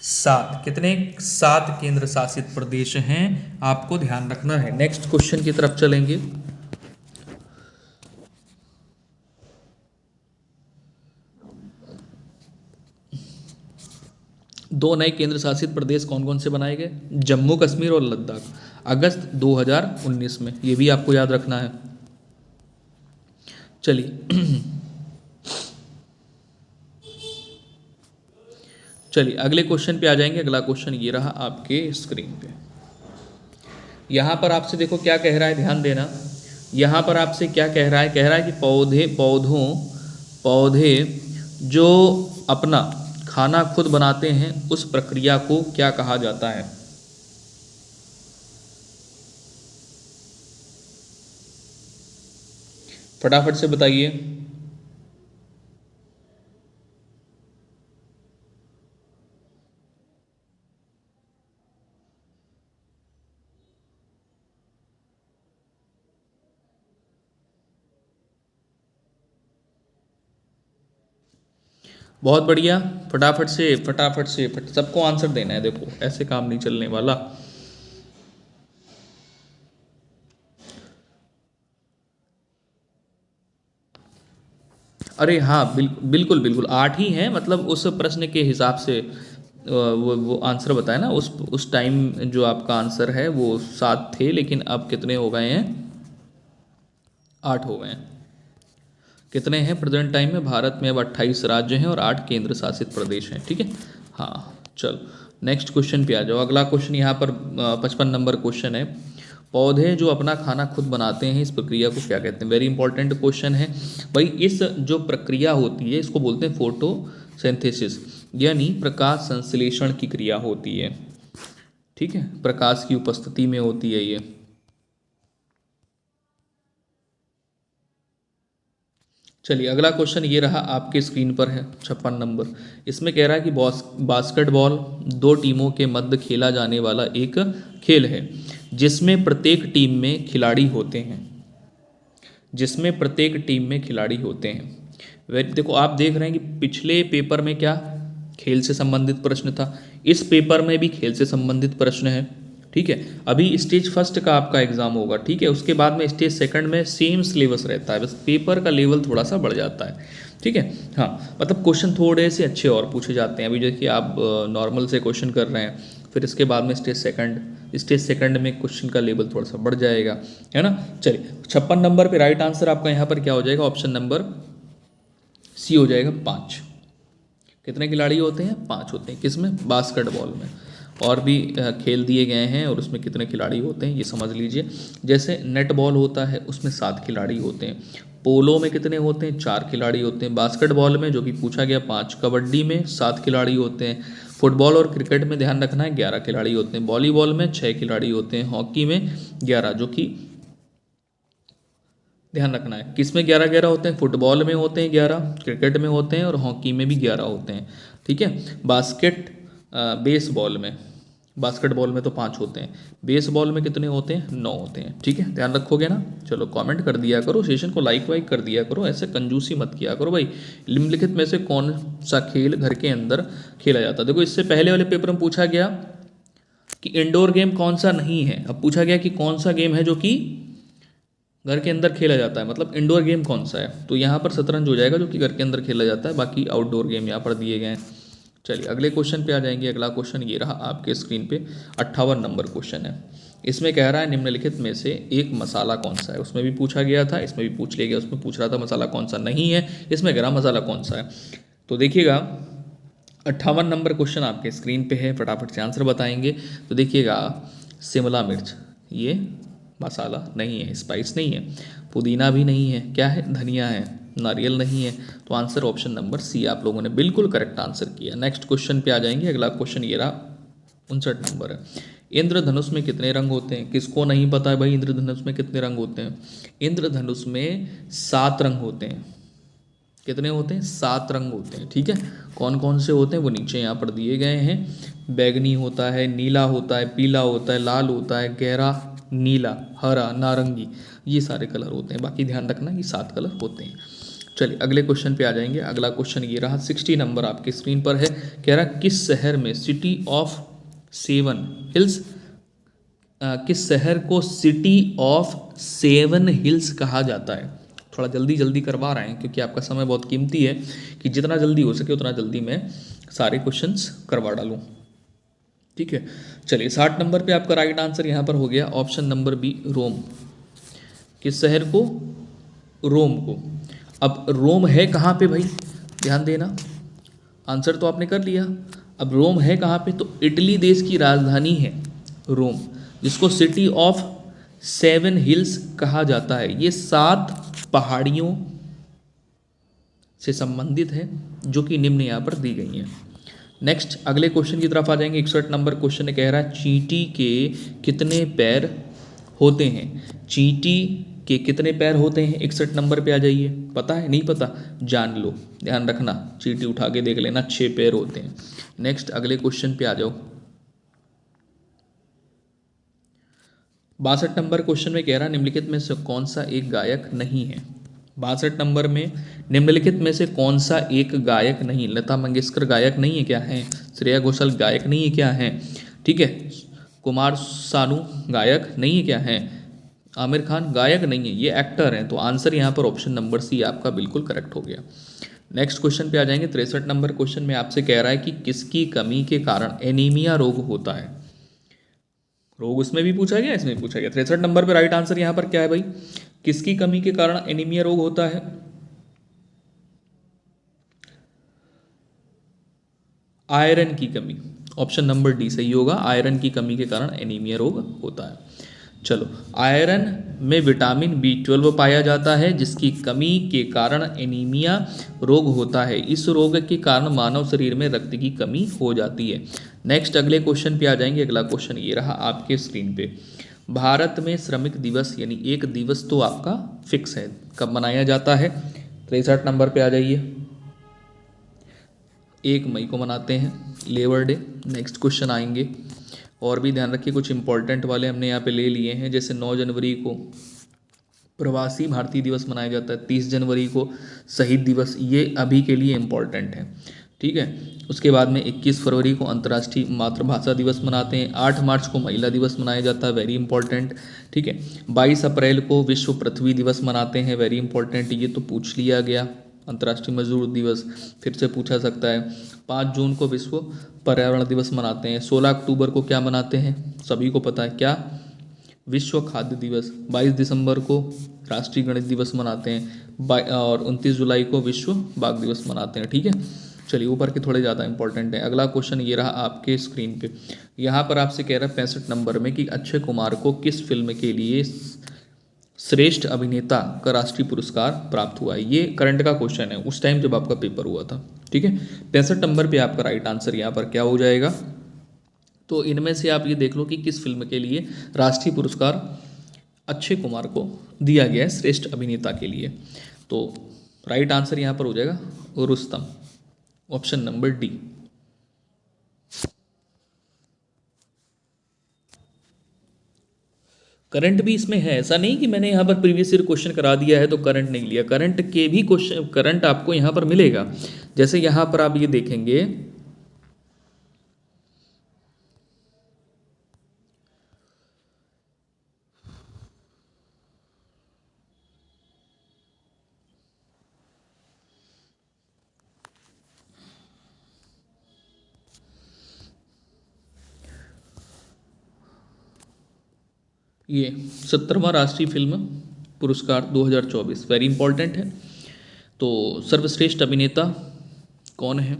7 कितने, 7 केंद्र शासित प्रदेश हैं, आपको ध्यान रखना है। नेक्स्ट क्वेश्चन की तरफ चलेंगे। दो नए केंद्र शासित प्रदेश कौन कौन से बनाए गए, जम्मू कश्मीर और लद्दाख, अगस्त 2019 में। ये भी आपको याद रखना है। चलिए अगले क्वेश्चन पे आ जाएंगे। अगला क्वेश्चन ये रहा आपके स्क्रीन पे। यहाँ पर आपसे देखो क्या कह रहा है, ध्यान देना। यहाँ पर आपसे क्या कह रहा है कि पौधे जो अपना खाना खुद बनाते हैं उस प्रक्रिया को क्या कहा जाता है। फटाफट से बताइए। बहुत बढ़िया, फटाफट से सबको आंसर देना है। देखो ऐसे काम नहीं चलने वाला। अरे हाँ, बिल्कुल 8 ही हैं, मतलब उस प्रश्न के हिसाब से वो आंसर बताया ना। उस टाइम जो आपका आंसर है वो 7 थे, लेकिन अब कितने हो गए हैं, 8 हो गए हैं। कितने हैं प्रेजेंट टाइम में, भारत में अब 28 राज्य हैं और 8 केंद्र शासित प्रदेश हैं, ठीक है। हाँ चलो नेक्स्ट क्वेश्चन पे आ जाओ। अगला क्वेश्चन यहाँ पर 55 नंबर क्वेश्चन है। पौधे जो अपना खाना खुद बनाते हैं इस प्रक्रिया को क्या कहते हैं। वेरी इंपॉर्टेंट क्वेश्चन है भाई। इस जो प्रक्रिया होती है इसको बोलते हैं फोटोसिंथेसिस, यानी प्रकाश संश्लेषण की क्रिया होती है, ठीक है। प्रकाश की उपस्थिति में होती है ये। चलिए अगला क्वेश्चन ये रहा आपके स्क्रीन पर है 56 नंबर। इसमें कह रहा है कि बास्केटबॉल 2 टीमों के मध्य खेला जाने वाला एक खेल है जिसमें प्रत्येक टीम में खिलाड़ी होते हैं। देखो आप देख रहे हैं कि पिछले पेपर में क्या खेल से संबंधित प्रश्न था, इस पेपर में भी खेल से संबंधित प्रश्न है, ठीक है। अभी स्टेज फर्स्ट का आपका एग्जाम होगा, ठीक है। उसके बाद में स्टेज सेकंड में सेम सिलेबस रहता है, बस पेपर का लेवल थोड़ा सा बढ़ जाता है, ठीक है। हाँ मतलब क्वेश्चन थोड़े से अच्छे और पूछे जाते हैं। अभी देखिए आप नॉर्मल से क्वेश्चन कर रहे हैं फिर इसके बाद में स्टेज सेकंड में क्वेश्चन का लेवल थोड़ा सा बढ़ जाएगा, है ना। चलिए 56 नंबर पे राइट आंसर आपका यहाँ पर क्या हो जाएगा, ऑप्शन नंबर सी हो जाएगा 5। कितने खिलाड़ी होते हैं, 5 होते हैं, किसमें, बास्केटबॉल में। और भी खेल दिए गए हैं और उसमें कितने खिलाड़ी होते हैं ये समझ लीजिए। जैसे नेट बॉल होता है उसमें 7 खिलाड़ी होते हैं, पोलो में कितने होते हैं, 4 खिलाड़ी होते हैं, बास्केटबॉल में जो कि पूछा गया 5, कबड्डी में 7 खिलाड़ी होते हैं, फुटबॉल और क्रिकेट में ध्यान रखना है 11 खिलाड़ी होते हैं, वॉलीबॉल में 6 खिलाड़ी होते हैं, हॉकी में 11, जो कि ध्यान रखना है किस में 11 होते हैं, फुटबॉल में होते हैं 11, क्रिकेट में होते हैं और हॉकी में भी 11 होते हैं, ठीक है। बास्केटबॉल में तो 5 होते हैं, बेसबॉल में कितने होते हैं, 9 होते हैं, ठीक है, ध्यान रखोगे ना। चलो कमेंट कर दिया करो, सेशन को लाइक वाइक कर दिया करो, ऐसे कंजूसी मत किया करो भाई। निम्नलिखित में से कौन सा खेल घर के अंदर खेला जाता है, देखो इससे पहले वाले पेपर में पूछा गया कि इंडोर गेम कौन सा नहीं है, अब पूछा गया कि कौन सा गेम है जो कि घर के अंदर खेला जाता है, मतलब इंडोर गेम कौन सा है, तो यहाँ पर शतरंज हो जाएगा जो कि घर के अंदर खेला जाता है, बाकी आउटडोर गेम यहाँ पर दिए गए हैं। चलिए अगले क्वेश्चन पे आ जाएंगे। अगला क्वेश्चन ये रहा आपके स्क्रीन पे, 58 नंबर क्वेश्चन है। इसमें कह रहा है निम्नलिखित में से एक मसाला कौन सा है, उसमें भी पूछा गया था, इसमें भी पूछ लिया गया, उसमें पूछ रहा था मसाला कौन सा नहीं है, इसमें कह रहा मसाला कौन सा है। तो देखिएगा 58 नंबर क्वेश्चन आपके स्क्रीन पे है, फटाफट से आंसर बताएंगे। तो देखिएगा शिमला मिर्च ये मसाला नहीं है, स्पाइस नहीं है, पुदीना भी नहीं है, क्या है, धनिया है, नारियल नहीं है, तो आंसर ऑप्शन नंबर सी आप लोगों ने बिल्कुल करेक्ट आंसर किया। नेक्स्ट क्वेश्चन पे आ जाएंगे। अगला क्वेश्चन ये रहा 59 नंबर है। इंद्रधनुष में कितने रंग होते हैं, किसको नहीं पता है भाई इंद्रधनुष में कितने रंग होते हैं। इंद्रधनुष में 7 रंग होते हैं, कितने होते हैं, 7 रंग होते हैं, ठीक है। कौन कौन से होते हैं वो नीचे यहाँ पर दिए गए हैं। बैगनी होता है, नीला होता है, पीला होता है, लाल होता है, गहरा नीला, हरा, नारंगी, ये सारे कलर होते हैं, बाकी ध्यान रखना ये 7 कलर होते हैं। चलिए अगले क्वेश्चन पे आ जाएंगे। अगला क्वेश्चन ये रहा 60 नंबर आपकी स्क्रीन पर है। कह रहा किस शहर में सिटी ऑफ 7 हिल्स, किस शहर को सिटी ऑफ 7 हिल्स कहा जाता है। थोड़ा जल्दी जल्दी करवा रहे हैं क्योंकि आपका समय बहुत कीमती है, कि जितना जल्दी हो सके उतना जल्दी मैं सारे क्वेश्चंस करवा डालूं, ठीक है। चलिए 60 नंबर पे आपका राइट आंसर यहाँ पर हो गया ऑप्शन नंबर बी, रोम। किस शहर को, रोम को। अब रोम है कहाँ पे भाई, ध्यान देना, आंसर तो आपने कर लिया, अब रोम है कहाँ पे, तो इटली देश की राजधानी है रोम, जिसको सिटी ऑफ 7 हिल्स कहा जाता है। ये 7 पहाड़ियों से संबंधित है जो कि निम्न यहाँ पर दी गई हैं। नेक्स्ट अगले क्वेश्चन की तरफ आ जाएंगे। 61 नंबर क्वेश्चन ने कह रहा है चींटी के कितने पैर होते हैं, चींटी के कितने पैर होते हैं। 61 नंबर पे आ जाइए, पता है नहीं पता जान लो, ध्यान रखना, चींटी उठा के देख लेना, 6 पैर होते हैं। नेक्स्ट अगले क्वेश्चन पे आ जाओ। 62 नंबर क्वेश्चन में कह रहा है निम्नलिखित में से कौन सा एक गायक नहीं है। 62 नंबर में निम्नलिखित में से कौन सा एक गायक नहीं, लता मंगेशकर गायक नहीं है क्या है, श्रेया घोषाल गायक नहीं है क्या है, ठीक है, कुमार सानू गायक नहीं है क्या है, आमिर खान गायक नहीं है, ये एक्टर हैं। तो आंसर यहाँ पर ऑप्शन नंबर सी आपका बिल्कुल करेक्ट हो गया। नेक्स्ट क्वेश्चन पे आ जाएंगे। 63 नंबर क्वेश्चन में आपसे कह रहा है कि किसकी कमी के कारण एनीमिया रोग होता है। रोग उसमें भी पूछा गया, इसमें भी पूछा गया। 63 नंबर पे राइट आंसर यहाँ पर क्या है भाई, किसकी कमी के कारण एनीमिया रोग होता है। आयरन की कमी, ऑप्शन नंबर डी सही होगा, आयरन की कमी के कारण एनीमिया रोग होता है। चलो, आयरन में विटामिन B12 पाया जाता है जिसकी कमी के कारण एनीमिया रोग होता है। इस रोग के कारण मानव शरीर में रक्त की कमी हो जाती है। नेक्स्ट अगले क्वेश्चन पे आ जाएंगे। अगला क्वेश्चन ये रहा आपके स्क्रीन पे। भारत में श्रमिक दिवस यानी एक दिवस तो आपका फिक्स है, कब मनाया जाता है। 63 नंबर पे आ जाइए, 1 मई को मनाते हैं, लेबर डे। नेक्स्ट क्वेश्चन आएंगे, और भी ध्यान रखिए कुछ इंपॉर्टेंट वाले हमने यहाँ पे ले लिए हैं। जैसे 9 जनवरी को प्रवासी भारतीय दिवस मनाया जाता है, 30 जनवरी को शहीद दिवस, ये अभी के लिए इम्पॉर्टेंट है, ठीक है। उसके बाद में 21 फरवरी को अंतर्राष्ट्रीय मातृभाषा दिवस मनाते हैं, 8 मार्च को महिला दिवस मनाया जाता है, वेरी इंपॉर्टेंट, ठीक है। 22 अप्रैल को विश्व पृथ्वी दिवस मनाते हैं, वेरी इंपॉर्टेंट, ये तो पूछ लिया गया। अंतर्राष्ट्रीय मजदूर दिवस फिर से पूछा सकता है। 5 जून को विश्व पर्यावरण दिवस मनाते हैं। 16 अक्टूबर को क्या मनाते हैं, सभी को पता है, क्या, विश्व खाद्य दिवस। 22 दिसंबर को राष्ट्रीय गणित दिवस मनाते हैं और 29 जुलाई को विश्व बाघ दिवस मनाते हैं। ठीक है, चलिए ऊपर के थोड़े ज़्यादा इंपॉर्टेंट है। अगला क्वेश्चन ये रहा आपके स्क्रीन पे, यहाँ पर आपसे कह रहा है 65 नंबर में कि अक्षय कुमार को किस फिल्म के लिए श्रेष्ठ अभिनेता का राष्ट्रीय पुरस्कार प्राप्त हुआ है। ये करंट का क्वेश्चन है, उस टाइम जब आपका पेपर हुआ था। ठीक है, 65 नंबर पे आपका राइट आंसर यहाँ पर क्या हो जाएगा, तो इनमें से आप ये देख लो कि किस फिल्म के लिए राष्ट्रीय पुरस्कार अक्षय कुमार को दिया गया है श्रेष्ठ अभिनेता के लिए। तो राइट आंसर यहाँ पर हो जाएगा Rustam, option number D. Current भी इसमें है, ऐसा नहीं कि मैंने यहाँ पर प्रीवियस ईयर क्वेश्चन करा दिया है तो करंट नहीं लिया, करंट के भी क्वेश्चन, करंट आपको यहाँ पर मिलेगा। जैसे यहाँ पर आप ये देखेंगे, ये 17वां राष्ट्रीय फिल्म पुरस्कार 2024 वेरी इंपॉर्टेंट है। तो सर्वश्रेष्ठ अभिनेता कौन है,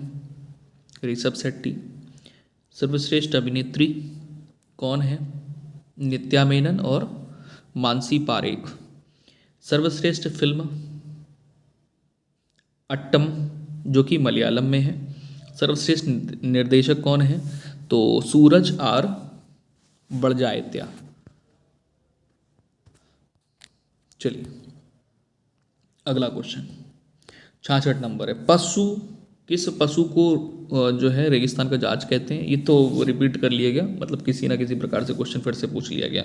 ऋषभ शेट्टी। सर्वश्रेष्ठ अभिनेत्री कौन है, नित्या मेनन और मानसी पारेख। सर्वश्रेष्ठ फिल्म अट्टम जो कि मलयालम में है। सर्वश्रेष्ठ निर्देशक कौन है, तो सूरज आर बड़जात्या। चलिए अगला क्वेश्चन 66 नंबर है, पशु, किस पशु को जो है रेगिस्तान का जहाज कहते हैं। ये तो रिपीट कर लिया गया, मतलब किसी ना किसी प्रकार से क्वेश्चन फिर से पूछ लिया गया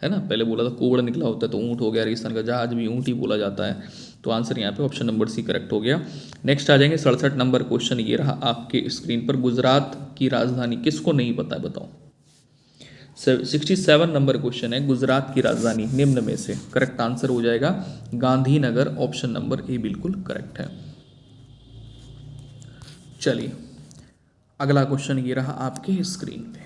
है ना। पहले बोला था कोबड़ निकला होता है तो ऊँट हो गया, रेगिस्तान का जहाज भी ऊँट ही बोला जाता है। तो आंसर यहाँ पे ऑप्शन नंबर सी करेक्ट हो गया। नेक्स्ट आ जाएंगे 67 नंबर क्वेश्चन, ये रहा आपके स्क्रीन पर, गुजरात की राजधानी किसको नहीं पता है बताओ। 67 नंबर क्वेश्चन है, गुजरात की राजधानी निम्न में से, करेक्ट आंसर हो जाएगा गांधीनगर, ऑप्शन नंबर ए बिल्कुल करेक्ट है। चलिए अगला क्वेश्चन ये रहा आपके स्क्रीन पे,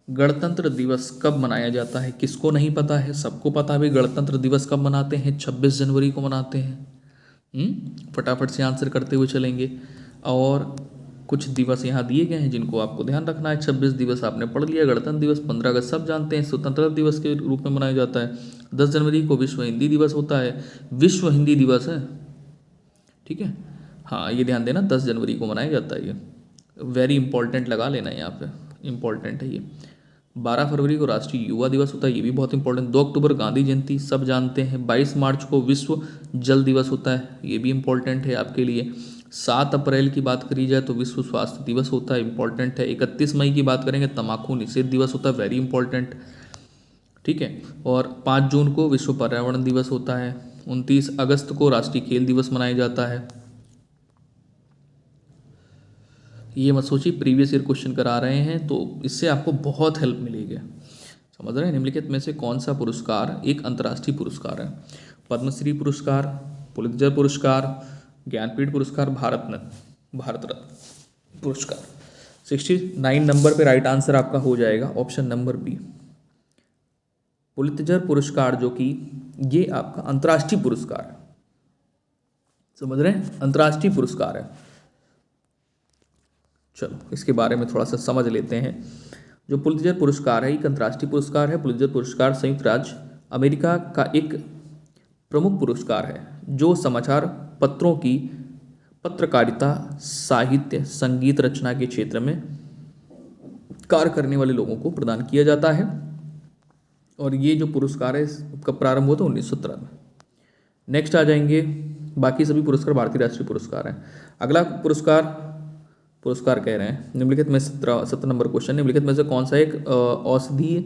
गणतंत्र दिवस कब मनाया जाता है, किसको नहीं पता है, सबको पता है गणतंत्र दिवस कब मनाते हैं, 26 जनवरी को मनाते हैं। फटाफट से आंसर करते हुए चलेंगे। और कुछ दिवस यहाँ दिए गए हैं जिनको आपको ध्यान रखना है। 26 दिवस आपने पढ़ लिया, गणतंत्र दिवस 15 अगस्त सब जानते हैं स्वतंत्रता दिवस के रूप में मनाया जाता है। 10 जनवरी को विश्व हिंदी दिवस होता है, विश्व हिंदी दिवस है। ठीक है, हाँ ये ध्यान देना 10 जनवरी को मनाया जाता है, ये वेरी इंपॉर्टेंट लगा लेना यहाँ पे, इंपॉर्टेंट है ये। 12 फरवरी को राष्ट्रीय युवा दिवस होता है, ये भी बहुत इंपॉर्टेंट। 2 अक्टूबर गांधी जयंती सब जानते हैं। 22 मार्च को विश्व जल दिवस होता है, ये भी इंपॉर्टेंट है आपके लिए। 7 अप्रैल की बात करी जाए तो विश्व स्वास्थ्य दिवस होता है, इंपॉर्टेंट है। 31 मई की बात करेंगे तंबाकू निषेध दिवस होता है, वेरी इंपॉर्टेंट। ठीक है, और 5 जून को विश्व पर्यावरण दिवस होता है। 29 अगस्त को राष्ट्रीय खेल दिवस मनाया जाता है। ये मत सोचिए प्रीवियस ईयर क्वेश्चन करा रहे हैं तो इससे आपको बहुत हेल्प मिलेगी, समझ रहे हैं। निम्नलिखित में से कौन सा पुरस्कार एक अंतर्राष्ट्रीय पुरस्कार है, पद्मश्री पुरस्कार, पुलित्जर पुरस्कार, ज्ञानपीठ पुरस्कार, भारत रत्न पुरस्कार। 69 नंबर पे राइट आंसर आपका हो जाएगा ऑप्शन नंबर बी, पुलित्जर पुरस्कार, जो कि ये आपका अंतर्राष्ट्रीय पुरस्कार है, समझ रहे हैं, अंतर्राष्ट्रीय पुरस्कार है। चलो इसके बारे में थोड़ा सा समझ लेते हैं। जो पुलित्जर पुरस्कार है एक अंतर्राष्ट्रीय पुरस्कार है। पुलित्जर पुरस्कार संयुक्त राज्य अमेरिका का एक प्रमुख पुरस्कार है जो समाचार पत्रों की पत्रकारिता, साहित्य, संगीत रचना के क्षेत्र में कार्य करने वाले लोगों को प्रदान किया जाता है। और ये जो पुरस्कार है इसका प्रारंभ हुआ था 1917 में। नेक्स्ट आ जाएंगे, बाकी सभी पुरस्कार भारतीय राष्ट्रीय पुरस्कार हैं। अगला पुरस्कार कह रहे हैं निम्नलिखित में 17 नंबर क्वेश्चन, निम्नलिखित में से कौन सा एक औषधीय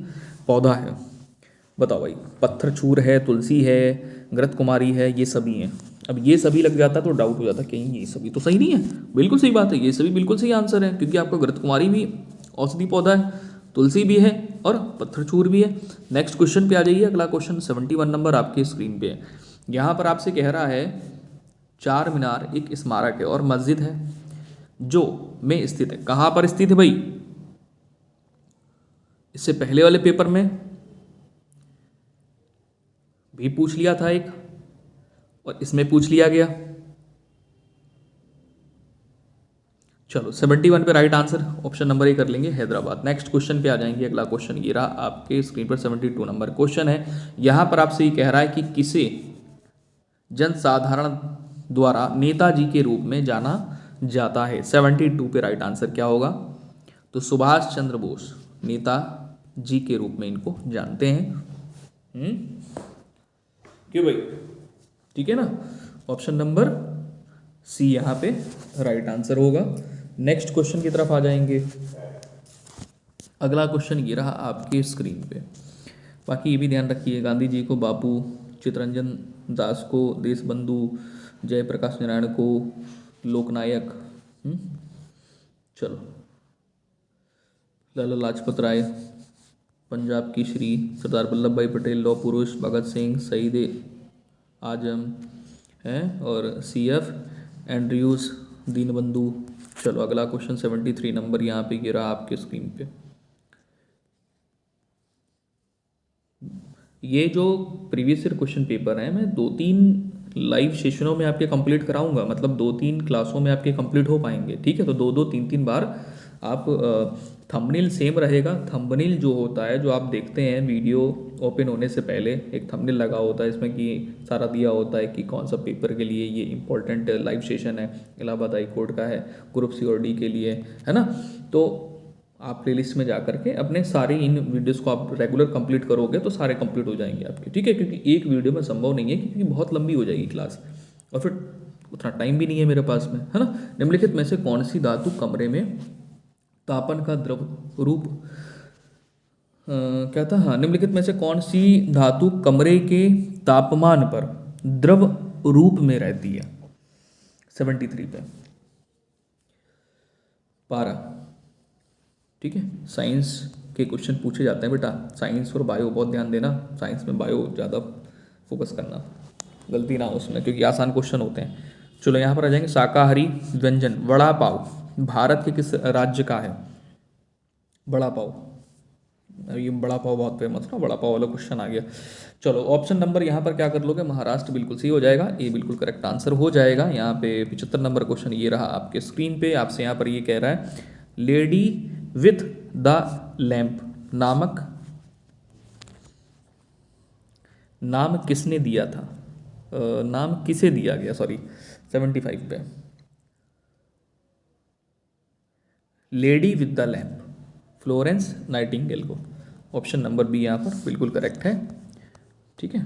पौधा है, बताओ भाई। पत्थरचूर है, तुलसी है, घृत कुमारी है, ये सभी हैं। अब ये सभी लग जाता तो डाउट हो जाता कहीं ये सभी तो सही नहीं है, बिल्कुल सही बात है, ये सभी बिल्कुल सही आंसर है क्योंकि आपका घृत कुमारी भी औषधि पौधा है, तुलसी भी है और पत्थरचूर भी है। नेक्स्ट क्वेश्चन पे आ जाइए, अगला क्वेश्चन 71 नंबर आपके स्क्रीन पे है। यहाँ पर आपसे कह रहा है चार मीनार एक स्मारक है और मस्जिद है जो में स्थित है। कहाँ पर स्थित है भाई? इससे पहले वाले पेपर में भी पूछ लिया था एक, और इसमें पूछ लिया गया। चलो 71 पे right answer option number A कर लेंगे, हैदराबाद। नेक्स्ट क्वेश्चन पे आ जाएंगे। अगला क्वेश्चन ये रहा आपके स्क्रीन पर, 72 नंबर क्वेश्चन है। यहां पर आपसे ये कह रहा है कि किसे जनसाधारण द्वारा नेताजी के रूप में जाना जाता है। 72 पे राइट आंसर क्या होगा? तो सुभाष चंद्र बोस नेताजी के रूप में इनको जानते हैं। क्यों भाई? ठीक है ना, ऑप्शन नंबर सी यहाँ पे राइट आंसर होगा। नेक्स्ट क्वेश्चन की तरफ आ जाएंगे। अगला क्वेश्चन ये रहा आपके स्क्रीन पे। बाकी ये भी ध्यान रखिए, गांधी जी को बापू, चित्तरंजन दास को देशबंधु, जयप्रकाश नारायण को लोकनायक। चलो, लाला लाजपत राय पंजाब केसरी, सरदार वल्लभ भाई पटेल लौह पुरुष, भगत सिंह शहीद आजम है, और CF एंड्रयूज दीनबंधु। चलो अगला क्वेश्चन 73 नंबर यहाँ पे गिरा आपके स्क्रीन पे। ये जो प्रीवियस ईयर क्वेश्चन पेपर है, मैं 2-3 लाइव सेशनों में आपके कंप्लीट कराऊंगा, मतलब 2-3 क्लासों में आपके कंप्लीट हो पाएंगे। ठीक है, तो 2-2 3-3 बार आप थंबनेल सेम रहेगा। थंबनेल जो होता है, जो आप देखते हैं वीडियो ओपन होने से पहले एक थंबनेल लगा होता है, इसमें कि सारा दिया होता है कि कौन सा पेपर के लिए ये इंपॉर्टेंट लाइव सेशन है, इलाहाबाद हाई कोर्ट का है, ग्रुप C और D के लिए, है ना। तो आप प्लेलिस्ट में जा करके अपने सारे इन वीडियोस को आप रेगुलर कंप्लीट करोगे तो सारे कंप्लीट हो जाएंगे आपके। ठीक है, क्योंकि एक वीडियो में संभव नहीं है, क्योंकि बहुत लंबी हो जाएगी क्लास, और फिर उतना टाइम भी नहीं है मेरे पास में, है ना। निम्नलिखित में से कौन सी धातु कमरे में तापन का द्रव रूप क्या था? हाँ, निम्नलिखित में से कौन सी धातु कमरे के तापमान पर द्रव रूप में रहती है? 73 पे पारा। ठीक है, साइंस के क्वेश्चन पूछे जाते हैं बेटा, साइंस और बायो बहुत ध्यान देना, साइंस में बायो ज़्यादा फोकस करना, गलती ना हो उसमें, क्योंकि आसान क्वेश्चन होते हैं। चलो यहाँ पर आ जाएंगे। शाकाहारी व्यंजन वड़ा पाव भारत के किस राज्य का है? बड़ा पाव, ये बड़ा पाव बहुत फेमस ना, बड़ा पाव वाला क्वेश्चन आ गया। चलो ऑप्शन नंबर यहाँ पर क्या कर लोगे? महाराष्ट्र बिल्कुल सही हो जाएगा, ये बिल्कुल करेक्ट आंसर हो जाएगा। यहाँ पे 75 नंबर क्वेश्चन ये रहा आपके स्क्रीन पे। आपसे यहाँ पर ये कह रहा है, लेडी विथ द लैम्प नामक नाम किसने दिया था? नाम किसे दिया गया, सॉरी 75 पे। Lady with the lamp Florence Nightingale को। ऑप्शन नंबर बी यहाँ पर बिल्कुल करेक्ट है। ठीक है।